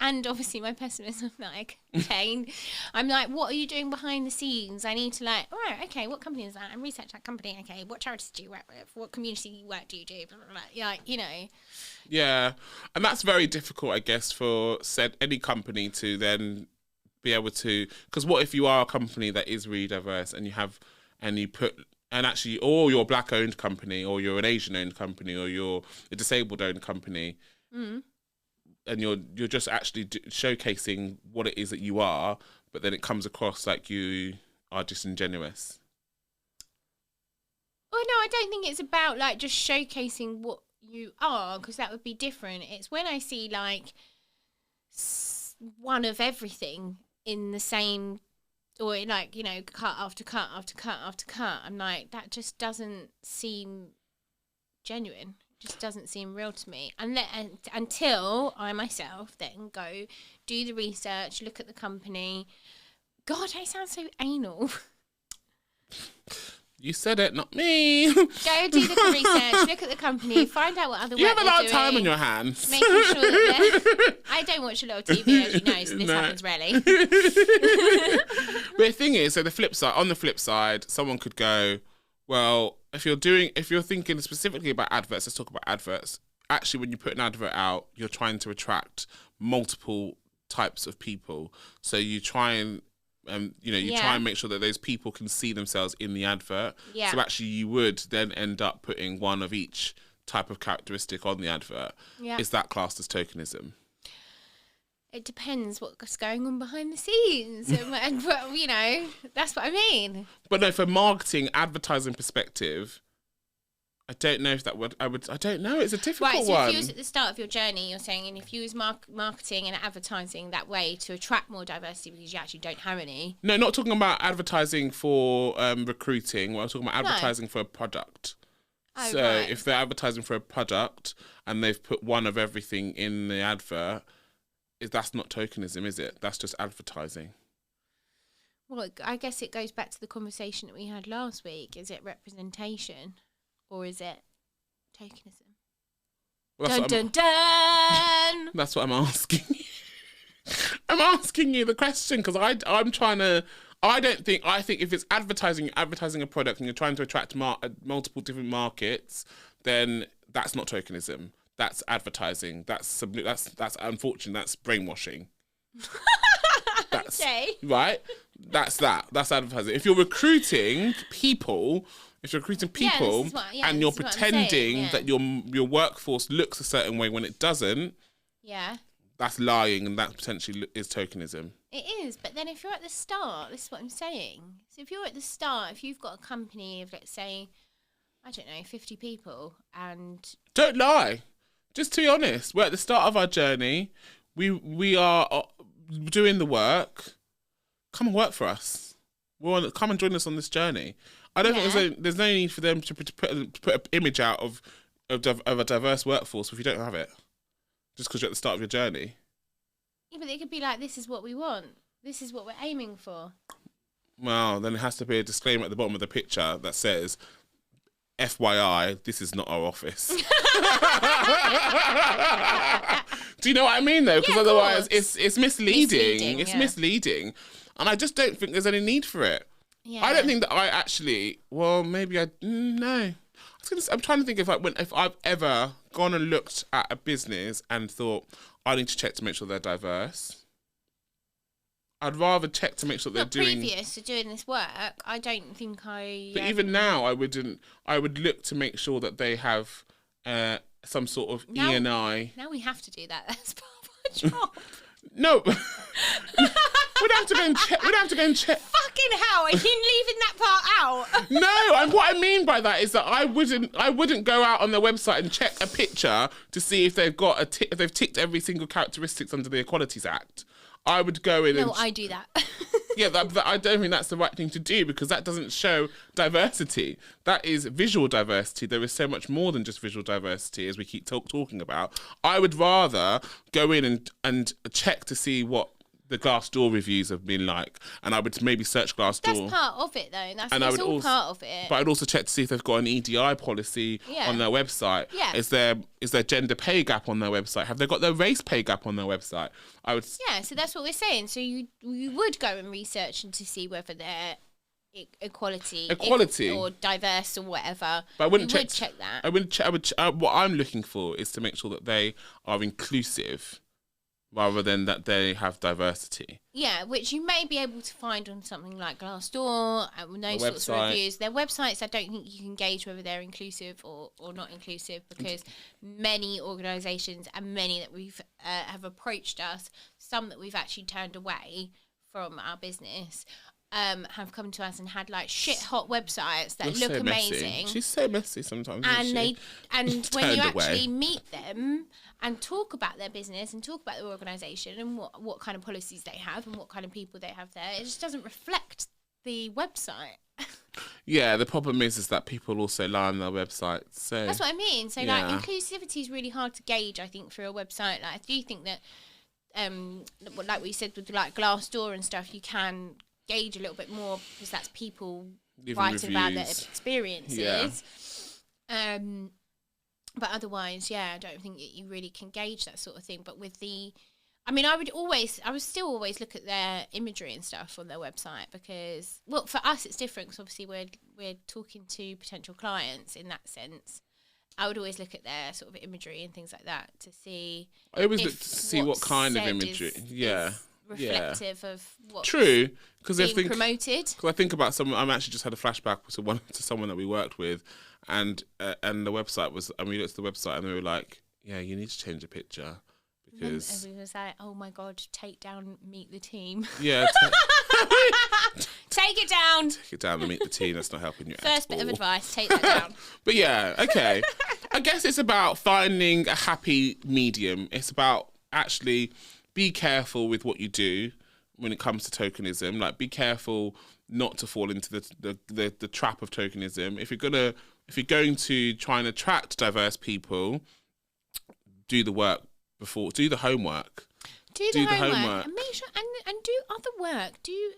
and obviously my pessimism, like, okay. I'm like, what are you doing behind the scenes? I need to like, all right, okay, what company is that? And research that company. Okay, what charities do you work with? What community work do you do? Blah, blah, blah. Yeah, like, you know. Yeah, and that's very difficult, I guess, for any company to then be able to. Because what if you are a company that is really diverse and you put. And actually, or you're a black-owned company, or you're an Asian-owned company, or you're a disabled-owned company, and you're just actually showcasing what it is that you are, but then it comes across like you are disingenuous. Well, no, I don't think it's about like just showcasing what you are, because that would be different. It's when I see like one of everything in the same, or like, you know, cut after cut after cut after cut. I'm like, that just doesn't seem genuine. It just doesn't seem real to me. Until I myself then go do the research, look at the company. God, I sound so anal. You said it, not me. Go do the research, look at the company, find out what other You work have a they're lot of time doing, on your hands. making sure that I don't watch a lot of TV, as you know, so this No. happens rarely. But the thing is, so on the flip side, someone could go, well, if you're thinking specifically about adverts, let's talk about adverts. Actually, when you put an advert out, you're trying to attract multiple types of people. So you try and try and make sure that those people can see themselves in the advert. Yeah. So actually, you would then end up putting one of each type of characteristic on the advert. Yeah. Is that classed as tokenism? It depends what's going on behind the scenes. And, well, you know, that's what I mean. But no, for marketing, advertising perspective, I don't know if that would. I don't know. It's a difficult Right, so one. if you was at the start of your journey, you're saying, and if you was marketing and advertising that way to attract more diversity because you actually don't have any. No, not talking about advertising for recruiting. Well, I'm talking about No. advertising for a product. Oh, So right. if they're advertising for a product and they've put one of everything in the advert, that's not tokenism, is it? That's just advertising. Well, I guess it goes back to the conversation that we had last week. Is it representation or is it tokenism? Well, Dun, what I'm- dun, dun! That's what I'm asking. I'm asking you the question because I'm trying to. I think if it's advertising a product and you're trying to attract multiple different markets, then that's not tokenism. That's advertising. That's unfortunate. That's brainwashing. That's Okay. right. That's advertising. If you're recruiting people. If you're recruiting people this is what- and you're this is what I'm saying, pretending yeah. that your workforce looks a certain way when it doesn't, Yeah. that's lying, and that potentially is tokenism. It is, but then if you're at the start, this is what I'm saying. So if you're at the start, if you've got a company of, let's say, I don't know, 50 people, and Don't lie. Just to be honest, we're at the start of our journey. We are doing the work. Come and work for us. Come and join us on this journey. I don't think there's no need for them to put an image out of a diverse workforce if you don't have it. Just because you're at the start of your journey. yeah, but it could be like, this is what we want. This is what we're aiming for. Well, then it has to be a disclaimer at the bottom of the picture that says, FYI, this is not our office. Do you know what I mean, though? Because Yeah, of otherwise course. it's misleading. It's yeah. misleading. And I just don't think there's any need for it. Yeah. I don't think that I actually, well, maybe no. I'm trying to think if I've ever gone and looked at a business and thought, I need to check to make sure they're diverse. I'd rather check to make sure they're But doing. previous to doing this work, I don't think I. But even now, I would look to make sure that they have some sort of Now- E&I. Now we have to do that. That's part of our job. No, don't have to go and check. We don't have to go and check. Fucking hell! Are you leaving that part out? No, and what I mean by that is that I wouldn't go out on their website and check a picture to see if they've got if they've ticked every single characteristics under the Equalities Act. I would go in and... No, I do that. Yeah, I don't think that's the right thing to do because that doesn't show diversity. That is visual diversity. There is so much more than just visual diversity, as we keep talking about. I would rather go in and check to see what the Glassdoor reviews have been like, and I would maybe search Glassdoor. That's part of it, though. And That's all part of it. But I'd also check to see if they've got an EDI policy on their website. Yeah. Is there gender pay gap on their website? Have they got their race pay gap on their website? Yeah, so that's what we're saying. So you would go and research and to see whether they're equality or diverse or whatever. But I wouldn't check that. I wouldn't. What I'm looking for is to make sure that they are inclusive, rather than that they have diversity. Yeah, which you may be able to find on something like Glassdoor and those sorts of reviews. Their websites, I don't think you can gauge whether they're inclusive or not inclusive, because many organisations and many that we've have approached us, some that we've actually turned away from our business, have come to us and had like shit hot websites that look amazing. She's so messy sometimes. And when you actually meet them and talk about their business and talk about their organisation and what kind of policies they have and what kind of people they have there, it just doesn't reflect the website. Yeah, the problem is that people also lie on their websites. So that's what I mean. So like inclusivity is really hard to gauge, I think, through a website. Like I do think that, like we said with like Glassdoor and stuff, you can gauge a little bit more because that's people writing about their experiences. Yeah. But otherwise, I don't think you really can gauge that sort of thing. But with I would still always look at their imagery and stuff on their website because, well, for us it's different because obviously we're talking to potential clients in that sense. I would always look at their sort of imagery and things like that to see. I always look to see what kind of imagery. Is reflective of what's true being promoted. Because I think about someone. I'm actually just had a flashback to someone that we worked with, and the website was. And we looked at the website and they were like, "Yeah, you need to change the picture." Because and we was like, "Oh my god, take down, meet the team." Yeah, take it down. Take it down and meet the team. That's not helping you. First bit of advice: take that down. But yeah, okay. I guess it's about finding a happy medium. It's about actually be careful with what you do when it comes to tokenism. Like, be careful not to fall into the trap of tokenism. If you're going to try and attract diverse people, do the work. Do the homework. Do the homework. And make sure and do other work. Do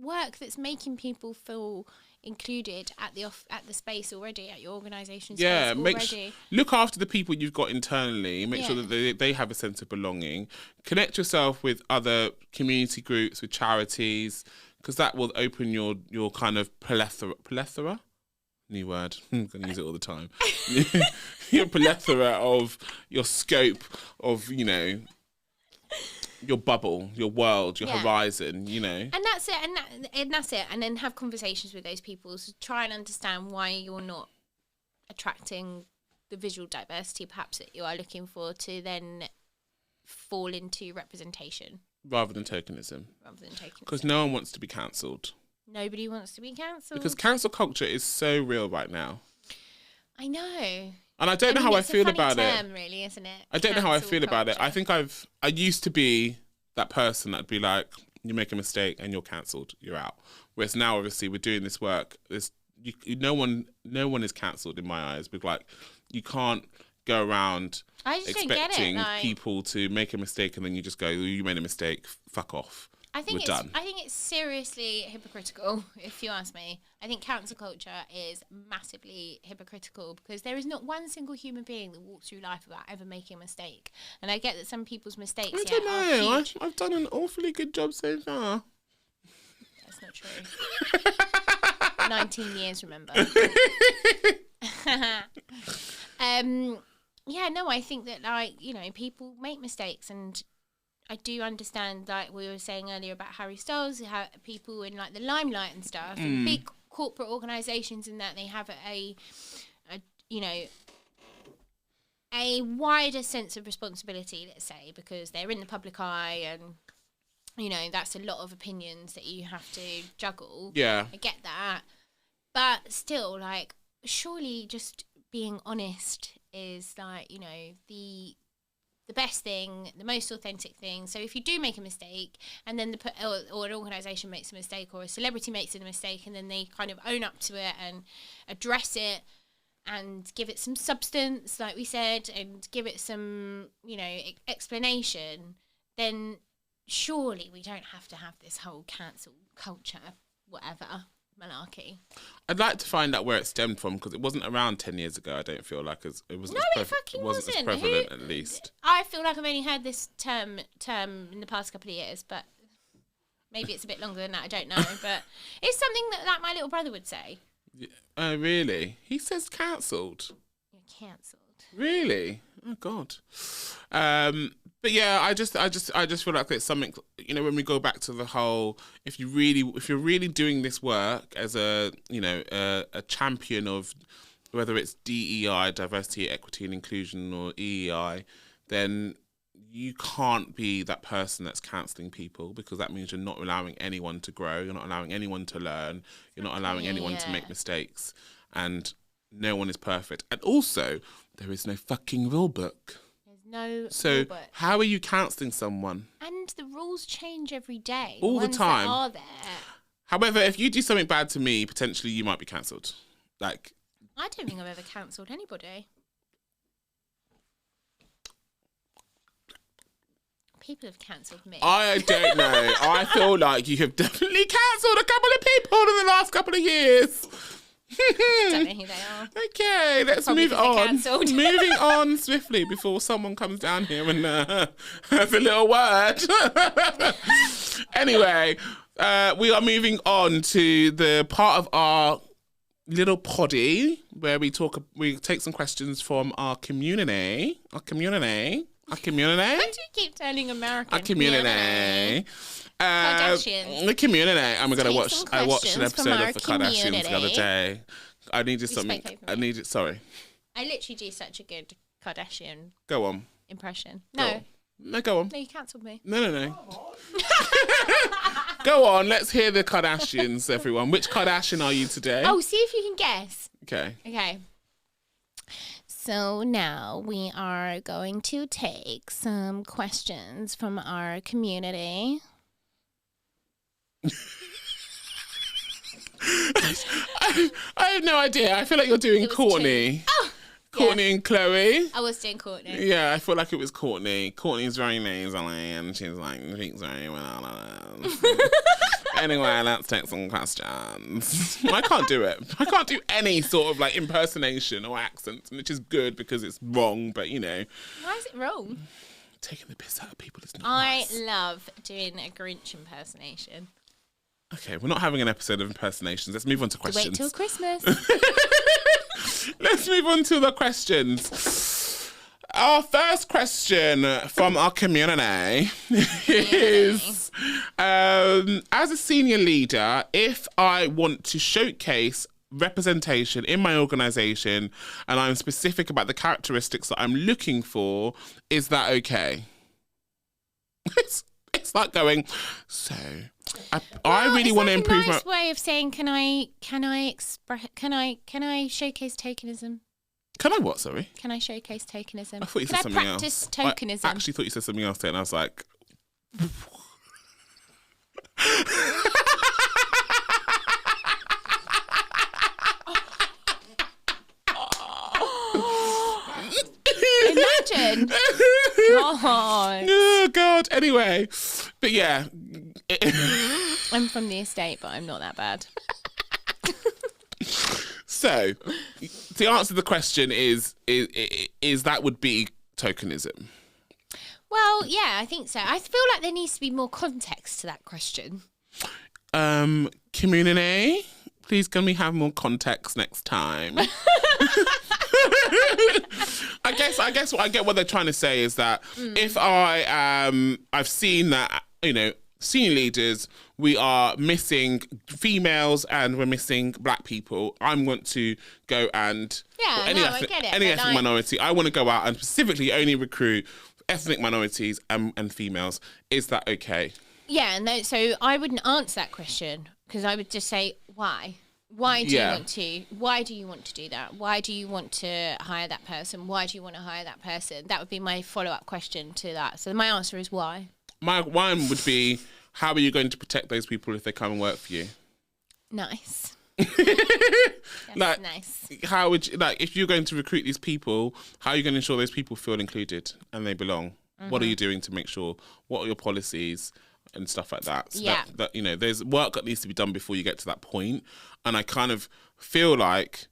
work that's making people feel included at the space already, at your organisation space already. Look after the people you've got internally. Make sure that they have a sense of belonging. Connect yourself with other community groups, with charities, because that will open your kind of plethora. New word. I'm going to use it all the time. Your plethora of your scope of, your bubble, your world, your horizon, And that's it. And that's it. And then have conversations with those people to try and understand why you're not attracting the visual diversity perhaps that you are looking for to then fall into representation. Rather than tokenism. Because no one wants to be cancelled. Nobody wants to be cancelled. Because cancel culture is so real right now. I know. And I don't know how I feel about it. Really, isn't it? I don't know how I feel about it. I think I used to be that person that'd be like, you make a mistake and you're cancelled, you're out. Whereas now, obviously, we're doing this work. No one is cancelled in my eyes. But like, you can't go around expecting people to make a mistake and then you just go, you made a mistake, fuck off. I think it's seriously hypocritical, if you ask me. I think cancel culture is massively hypocritical because there is not one single human being that walks through life without ever making a mistake. And I get that some people's mistakes are huge. I've done an awfully good job so far. That's not true. 19 years, remember. I think that people make mistakes, and I do understand, like we were saying earlier about Harry Styles, how people in like the limelight and stuff, and big corporate organisations, and that they have a wider sense of responsibility, let's say, because they're in the public eye and you know, that's a lot of opinions that you have to juggle. Yeah. I get that. But still, like, surely just being honest is, like, you know, the best thing, the most authentic thing. So if you do make a mistake and then or an organisation makes a mistake or a celebrity makes a mistake and then they kind of own up to it and address it and give it some substance, like we said, and give it some, you know, explanation, then surely we don't have to have this whole cancel culture, whatever, malarkey. I'd like to find out where it stemmed from because it wasn't around 10 years ago. I don't feel like it wasn't. No, as it fucking wasn't as wasn't. prevalent, at least. I feel like I've only heard this term in the past couple of years, but maybe it's a bit longer than that. I don't know, but it's something that my little brother would say. Oh, really? He says cancelled. You're cancelled. Really? Oh God. But yeah, I just feel like it's something, you know, when we go back to the whole, if you're really doing this work as a, you know, a champion of whether it's DEI, diversity, equity and inclusion, or EEI, then you can't be that person that's cancelling people, because that means you're not allowing anyone to grow, you're not allowing anyone to learn, you're not allowing anyone to make mistakes, and no one is perfect. And also, there is no fucking rule book. There's no So rule book. how are you cancelling someone? And the rules change every day. All the ones time. That are there. However, if you do something bad to me, potentially you might be cancelled. Like, I don't think I've ever cancelled anybody. People have cancelled me. I don't know. I feel like you have definitely cancelled a couple of people in the last couple of years. Don't know who they are. Okay, let's Probably move 'cause they're on. cancelled. Moving on swiftly before someone comes down here and has a little word. Anyway, we are moving on to the part of our little poddy where we take some questions from our community. Our community. Why do you keep turning American? Our community. Kardashians. The community. Oh my God, Take some I watched an questions from episode our of the Kardashians community. the other day. I needed something. spoke over me. Sorry. I literally do such a good Kardashian Go on. impression. Go No. on. No, go on. No, you cancelled me. No. Go on. Let's hear the Kardashians, everyone. Which Kardashian are you today? Oh, see if you can guess. Okay. Okay. So now we are going to take some questions from our community. I have no idea. I feel like you're doing It was Courtney. Oh, Courtney and Chloe. I was doing Courtney. Yeah, I feel like it was Courtney. Courtney's very nasally and she's like, speaks very well. Anyway, let's take some questions. I can't do it. I can't do any sort of like impersonation or accent, which is good because it's wrong, but you know. Why is it wrong? Taking the piss out of people is not I nice. love doing a Grinch impersonation. Okay, we're not having an episode of impersonations. Let's move on to questions. Wait till Christmas. Let's move on to the questions. Our first question from our community is, as a senior leader, if I want to showcase representation in my organisation and I'm specific about the characteristics that I'm looking for, is that okay? It's like going, so I really want to improve nice way of saying, can I showcase tokenism? Can I what, sorry? Can I showcase tokenism? I thought you said Can I something practice else. tokenism? I actually thought you said something else there, and I was like... Imagine. God. Oh, God. Anyway, but yeah. I'm from the estate, but I'm not that bad. So, the answer to the question is that would be tokenism. Well, yeah, I think so. I feel like there needs to be more context to that question. Community, please can we have more context next time? I guess what I get what they're trying to say is that if I've seen that, you know, senior leaders, we are missing females and we're missing black people. I want to go and Yeah, I get it, any but ethnic minority. I want to go out and specifically only recruit ethnic minorities and females. Is that okay? Yeah, no, so I wouldn't answer that question because I would just say, why? Why do you want to? Why do you want to do that? Why do you want to hire that person? Why do you want to hire that person? That would be my follow-up question to that. So my answer is why. My one would be, how are you going to protect those people if they come and work for you? Nice. Like, nice. How would you, like, if you're going to recruit these people, how are you going to ensure those people feel included and they belong? What are you doing to make sure? What are your policies and stuff like that? So that, you know, there's work that needs to be done before you get to that point. And I kind of feel like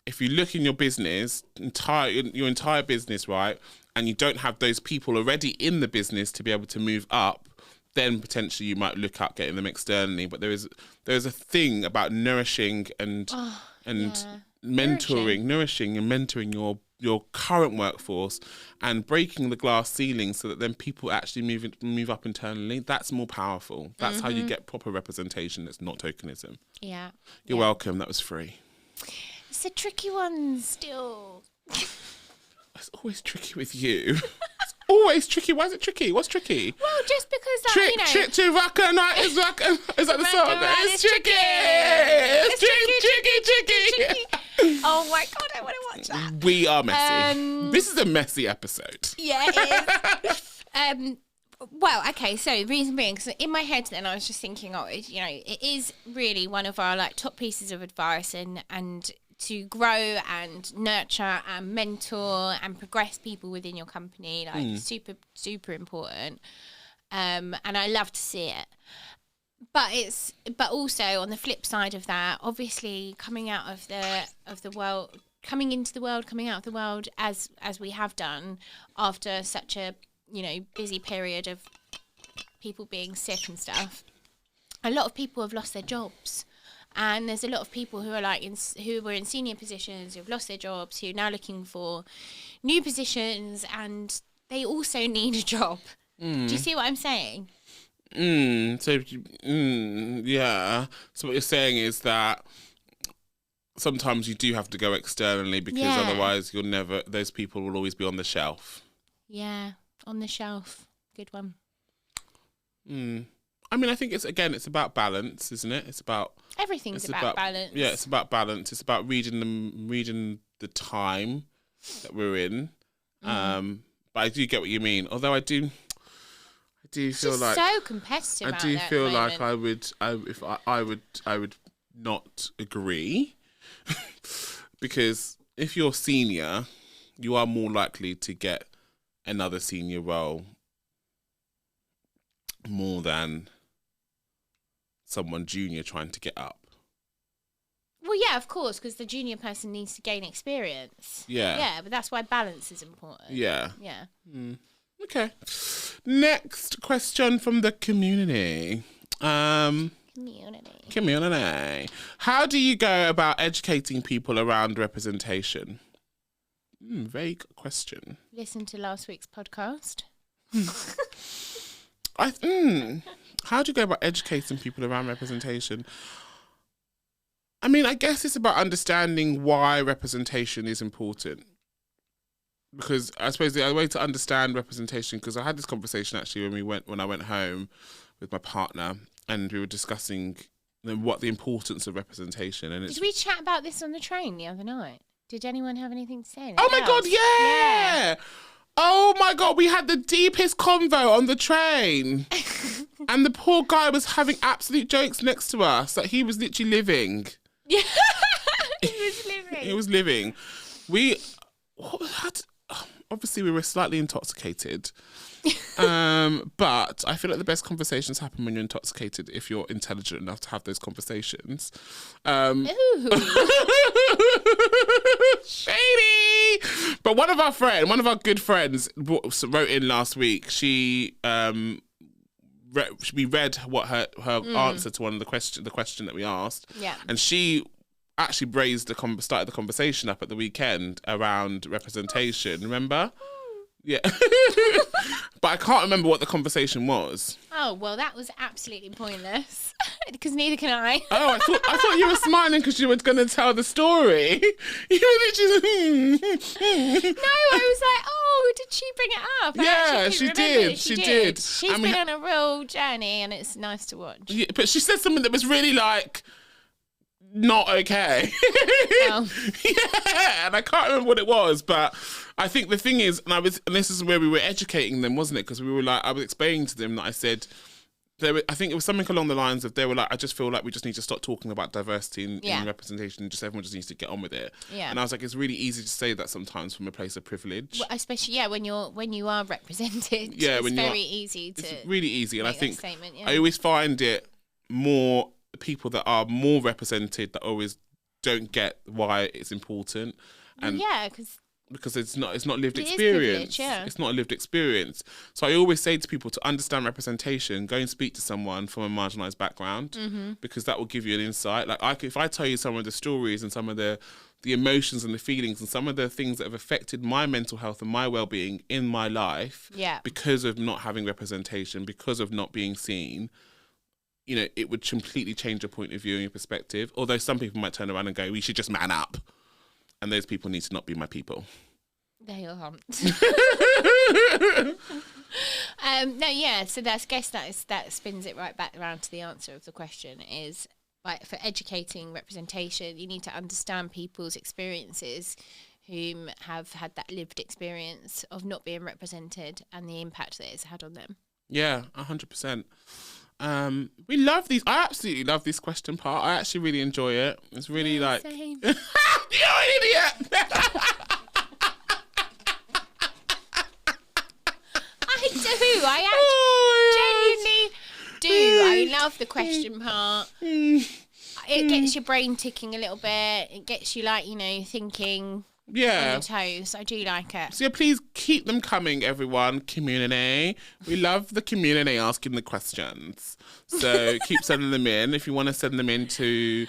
if you look in your business, your entire business, right, and you don't have those people already in the business to be able to move up, then potentially you might look at getting them externally. But there is a thing about nourishing and nourishing and mentoring your current workforce and breaking the glass ceiling so that then people actually move up internally. That's more powerful. That's how you get proper representation. That's not tokenism. Yeah. You're welcome. That was free. It's a tricky one still. It's always tricky with you. It's always tricky. Why is it tricky? What's tricky? Well, just because Trick to Raka Night is Raka. Is that the song? It's tricky. It's tricky. Oh my God, I want to watch that. We are messy. This is a messy episode. Yeah, it is. Well, okay, so reason being, because in my head then I was just thinking, it is really one of our like top pieces of advice and to grow and nurture and mentor and progress people within your company, like super, super important. And I love to see it. But also on the flip side of that, obviously coming out of the world, coming into the world, coming out of the world as we have done after such a, busy period of people being sick and stuff, a lot of people have lost their jobs. And there's a lot of people who are who were in senior positions, who've lost their jobs, who are now looking for new positions, and they also need a job. Do you see what I'm saying? Yeah. So what you're saying is that sometimes you do have to go externally because otherwise those people will always be on the shelf. Yeah, on the shelf. Good one. I mean, I think it's about balance, isn't it? Everything's about balance. Yeah, it's about balance. It's about reading the time that we're in. But I do get what you mean. Although I do feel like so competitive. I do feel like I would not agree because if you're senior, you are more likely to get another senior role more than someone junior trying to get up. Well, yeah, of course, because the junior person needs to gain experience. Yeah. Yeah, but that's why balance is important. Yeah. Yeah. Okay. Next question from the community. Community. How do you go about educating people around representation? Vague question. Listen to last week's podcast. How do you go about educating people around representation? I mean, I guess it's about understanding why representation is important. Because I suppose the way to understand representation, because I had this conversation actually when I went home with my partner and we were discussing what the importance of representation. And did we chat about this on the train the other night? Did anyone have anything to say? Oh my God, yeah! Oh my God, we had the deepest convo on the train. And the poor guy was having absolute jokes next to us that he was literally living. Yeah, he was living. Obviously we were slightly intoxicated. But I feel like the best conversations happen when you're intoxicated if you're intelligent enough to have those conversations. Shady! But one of our good friends wrote in last week. We read what her answer to one of the question that we asked. Yeah. And she actually started the conversation up at the weekend around representation. Remember? Yeah. But I can't remember what the conversation was. Oh, well, that was absolutely pointless. Because neither can I. Oh, I thought you were smiling because you were going to tell the story. You were literally No, I was like, Oh, did she bring it up? I Yeah, actually she couldn't remember. did. She did. She's And been on a real journey, and it's nice to watch. Yeah, but she said something that was really like not okay. Oh. Yeah, and I can't remember what it was, but I think the thing is, and this is where we were educating them, wasn't it? Because we were like, I was explaining to them that I said, I think it was something along the lines of, they were like, I just feel like we just need to stop talking about diversity in representation. Just everyone just needs to get on with it. Yeah. And I was like, it's really easy to say that sometimes from a place of privilege. Well, especially when you are represented. Yeah, it's when you very are, easy to. It's really easy, and I make think that statement, yeah. I always find it more people that are more represented that always don't get why it's important, and yeah, because it's not lived It is experience. privilege, yeah. It's not a lived experience. So I always say to people, to understand representation, go and speak to someone from a marginalised background, because that will give you an insight. Like if I tell you some of the stories and some of the emotions and the feelings and some of the things that have affected my mental health and my well-being in my life, because of not having representation, because of not being seen, you know, it would completely change your point of view and your perspective. Although some people might turn around and go, we should just man up. And those people need to not be my people. They aren't. No, yeah. So I guess that spins it right back around to the answer of the question is, like, for educating representation, you need to understand people's experiences whom have had that lived experience of not being represented and the impact that it's had on them. Yeah, 100%. We love these. I absolutely love this question part. I actually really enjoy it. It's really like... Same. You're an idiot! I genuinely do. I love the question part. It gets your brain ticking a little bit. It gets you, like, you know, thinking on your toes. I do like it. So yeah, please keep them coming, everyone. Community. We love the community asking the questions. So keep sending them in. If you want to send them in to...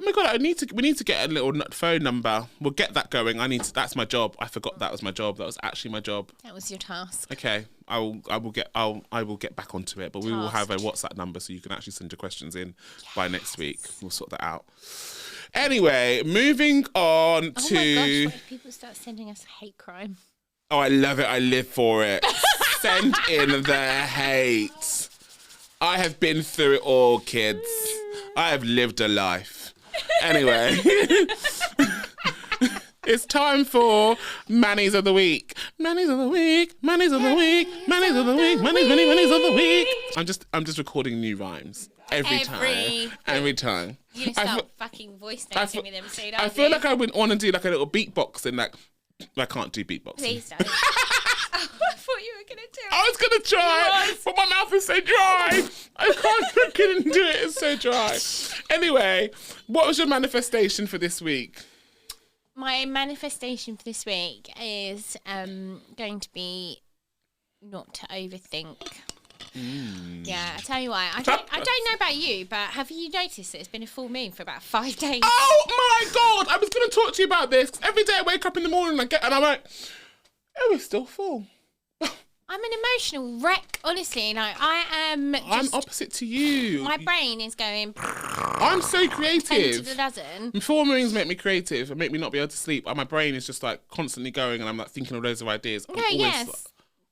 Oh my God, we need to get a little phone number. We'll get that going. That's my job. I forgot that was my job. That was actually my job. That was your task. Okay. I will get back onto it, but we will have a WhatsApp number so you can actually send your questions in by next week. We'll sort that out. Anyway, moving on to... Oh my gosh, what if people start sending us hate crime? Oh, I love it. I live for it. Send in the hate. I have been through it all, kids. I have lived a life. Anyway, it's time for Mannies of the Week. Mannies of the Week. Mannies of the Week. Mannies of the Week. Mannies of the Week. I'm just recording new rhymes every time. You're gonna start fucking voice noting me them soon. I feel like I would want to do like a little beatboxing. Like, I can't do beatboxing. Please don't. I thought you were gonna do it. I was gonna try, but my mouth is so dry. I couldn't do it. It's so dry. Anyway, what was your manifestation for this week? My manifestation for this week is going to be not to overthink. Yeah, I tell you why. I don't know about you, but have you noticed that it's been a full moon for about 5 days? Oh my God! I was going to talk to you about this. Every day I wake up in the morning and I'm like, oh, it's still full. I'm an emotional wreck, honestly. Like, I'm opposite to you. My brain is going... I'm so 10 creative. to the dozen. Full moons make me creative and make me not be able to sleep. And my brain is just like constantly going and I'm like thinking of loads of ideas.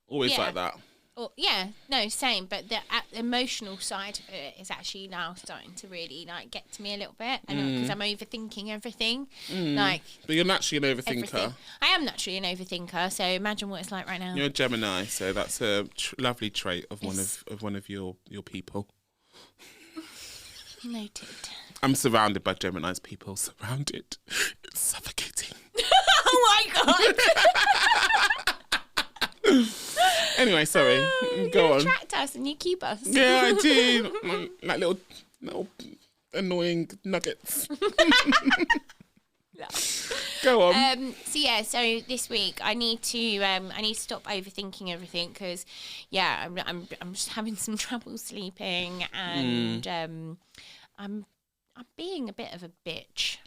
Always like that. Or, yeah, no, same. But the emotional side of it is actually now starting to really like get to me a little bit, and because I'm overthinking everything. Like, but you're naturally an overthinker. Everything. I am naturally an overthinker. So imagine what it's like right now. You're a Gemini, so that's a lovely trait of one of your people. Noted. I'm surrounded by Gemini's people. Surrounded. It's suffocating. Oh my God. Anyway, sorry. Go on. You attract us and you keep us. Yeah, I do. Like little annoying nuggets. Go on. So this week I need to stop overthinking everything because I'm just having some trouble sleeping and I'm being a bit of a bitch.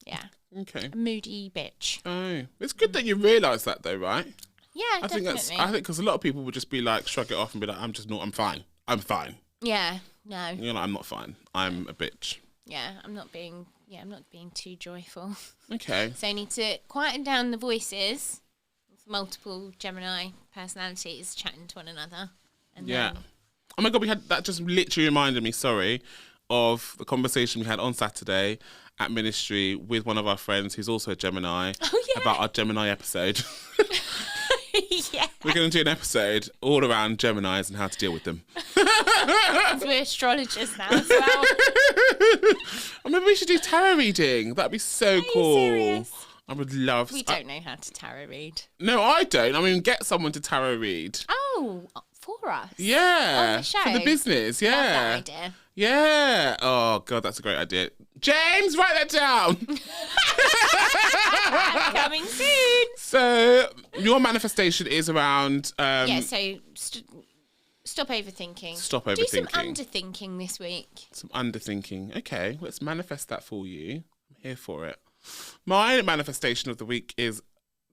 Yeah. Okay. A moody bitch. Oh, it's good that you realise that though, right? Yeah, definitely. I think because a lot of people would just be like, shrug it off and be like, I'm fine. I'm fine. Yeah, no. You're like, I'm not fine. I'm a bitch. Yeah, I'm not being too joyful. Okay. So I need to quieten down the voices, multiple Gemini personalities chatting to one another. And Yeah. then- Oh my God, that just literally reminded me, sorry, of the conversation we had on Saturday at ministry with one of our friends who's also a Gemini about our Gemini episode. yeah. We're going to do an episode all around Geminis and how to deal with them. We're astrologers now as well. Or maybe we should do tarot reading. That'd be so cool. serious? I would love. We don't know how to tarot read. No, I don't. I mean, get someone to tarot read. Oh, for us? Yeah, On the show? for the business. Love that Yeah, idea. yeah. Oh God, that's a great idea. James, write that down. Coming soon. So your manifestation is around. Yeah, so stop overthinking. Stop Do some overthinking. underthinking this week. Some underthinking. Okay, let's manifest that for you. I'm here for it. My manifestation of the week is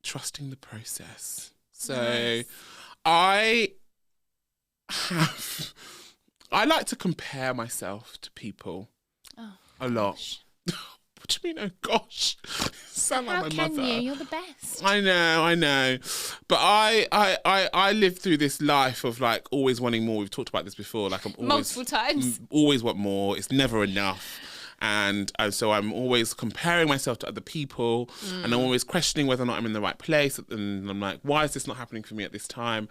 trusting the process. So Nice. I like to compare myself to people Oh, a lot. gosh. What do you mean, oh gosh? Sound How like my can mother. you? You're the best. I know. But I live through this life of like always wanting more. We've talked about this before. Like I'm always Multiple times. always want more. It's never enough. And so I'm always comparing myself to other people, and I'm always questioning whether or not I'm in the right place. And I'm like, why is this not happening for me at this time?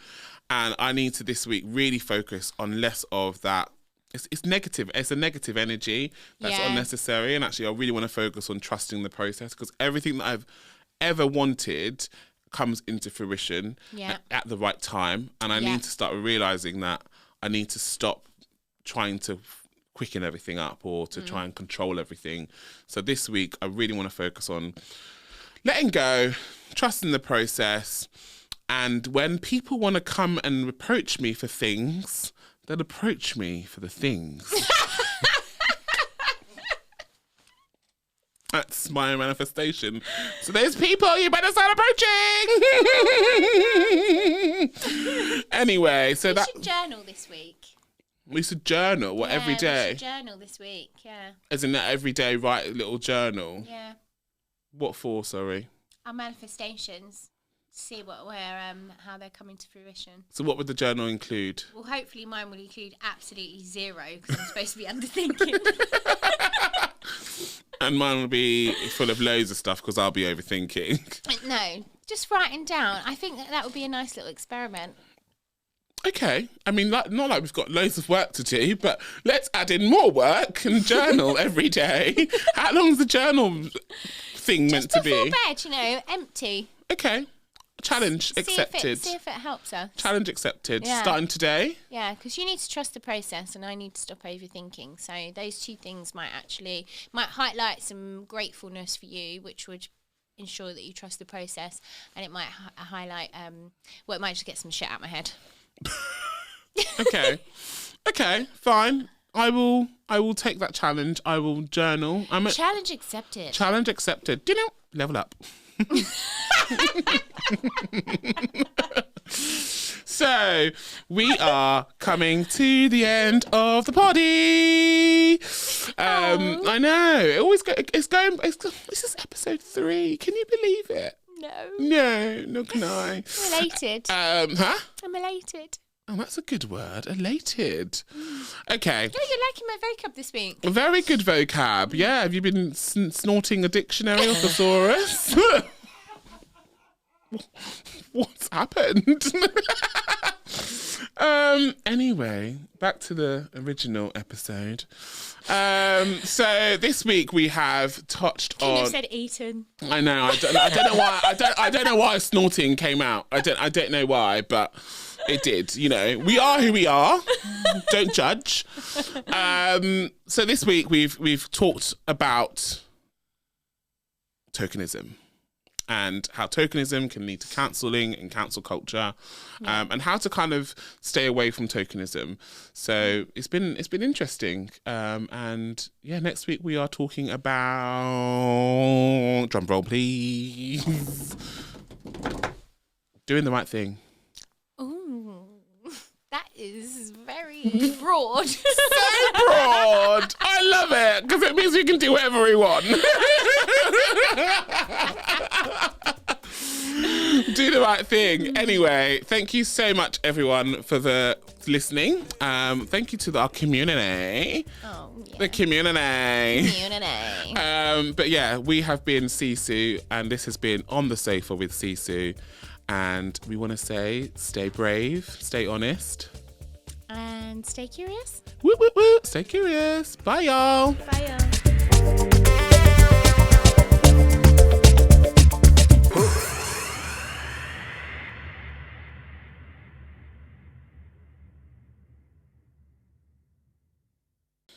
And I need to this week really focus on less of that. It's negative. It's a negative energy that's Yeah. unnecessary. And actually, I really want to focus on trusting the process, because everything that I've ever wanted comes into fruition Yeah. at the right time. And I Yeah. need to start realizing that I need to stop trying to quicken everything up or to try and control everything. So this week, I really want to focus on letting go, trusting the process. And when people want to come and reproach me for things, they'll approach me for the things. That's my manifestation. So those people, you better start approaching. Anyway, so We that should journal this week. we should journal every Yeah, we day. should journal this week. Yeah. As in that every day, write a little journal. Yeah. What for, sorry? Our manifestations. See what how they're coming to fruition. So what would the journal include? Well, hopefully mine will include absolutely zero because I'm supposed to be underthinking. And mine will be full of loads of stuff because I'll be overthinking. No, just writing down. I think that would be a nice little experiment. Okay. I mean, not like we've got loads of work to do, but let's add in more work and journal every day. How long is the journal thing meant to Before be? bed, empty. Okay. Challenge accepted. See if it helps us. Challenge accepted. Yeah. Starting today. Yeah, because you need to trust the process and I need to stop overthinking. So those two things might highlight some gratefulness for you, which would ensure that you trust the process, and it might highlight it might just get some shit out of my head. Okay. Okay, fine. I will take that challenge. I will journal. Challenge accepted. Challenge accepted. Level up. So we are coming to the end of the poddy. I know. This is episode 3. Can you believe it? No. No, can I? I'm elated. Huh? I'm elated. Oh, that's a good word. Elated. Okay. Oh, you're liking my vocab this week. Very good vocab. Yeah. Have you been snorting a dictionary or thesaurus? What's happened? Anyway, back to the original episode. So this week we have touched Couldn't on. have said eaten. I know. I don't know why. I don't know why snorting came out. I don't know why, but it did. We are who we are. Don't judge. So this week we've talked about tokenism and how tokenism can lead to cancelling and cancel culture, and how to kind of stay away from tokenism. So it's been interesting. And yeah, next week we are talking about, drum roll please, doing the right thing. Ooh, that is very broad. So broad. I love it because it means we can do whatever we want. do the right thing. Anyway, thank you so much, everyone, for the listening. Thank you to our community. Oh, yeah. The community. Community. But yeah, we have been Sisu, and this has been On the Sofa with Sisu. And we want to say, stay brave, stay honest. And stay curious. Woo, woo, woo. Stay curious. Bye, y'all. Bye, y'all.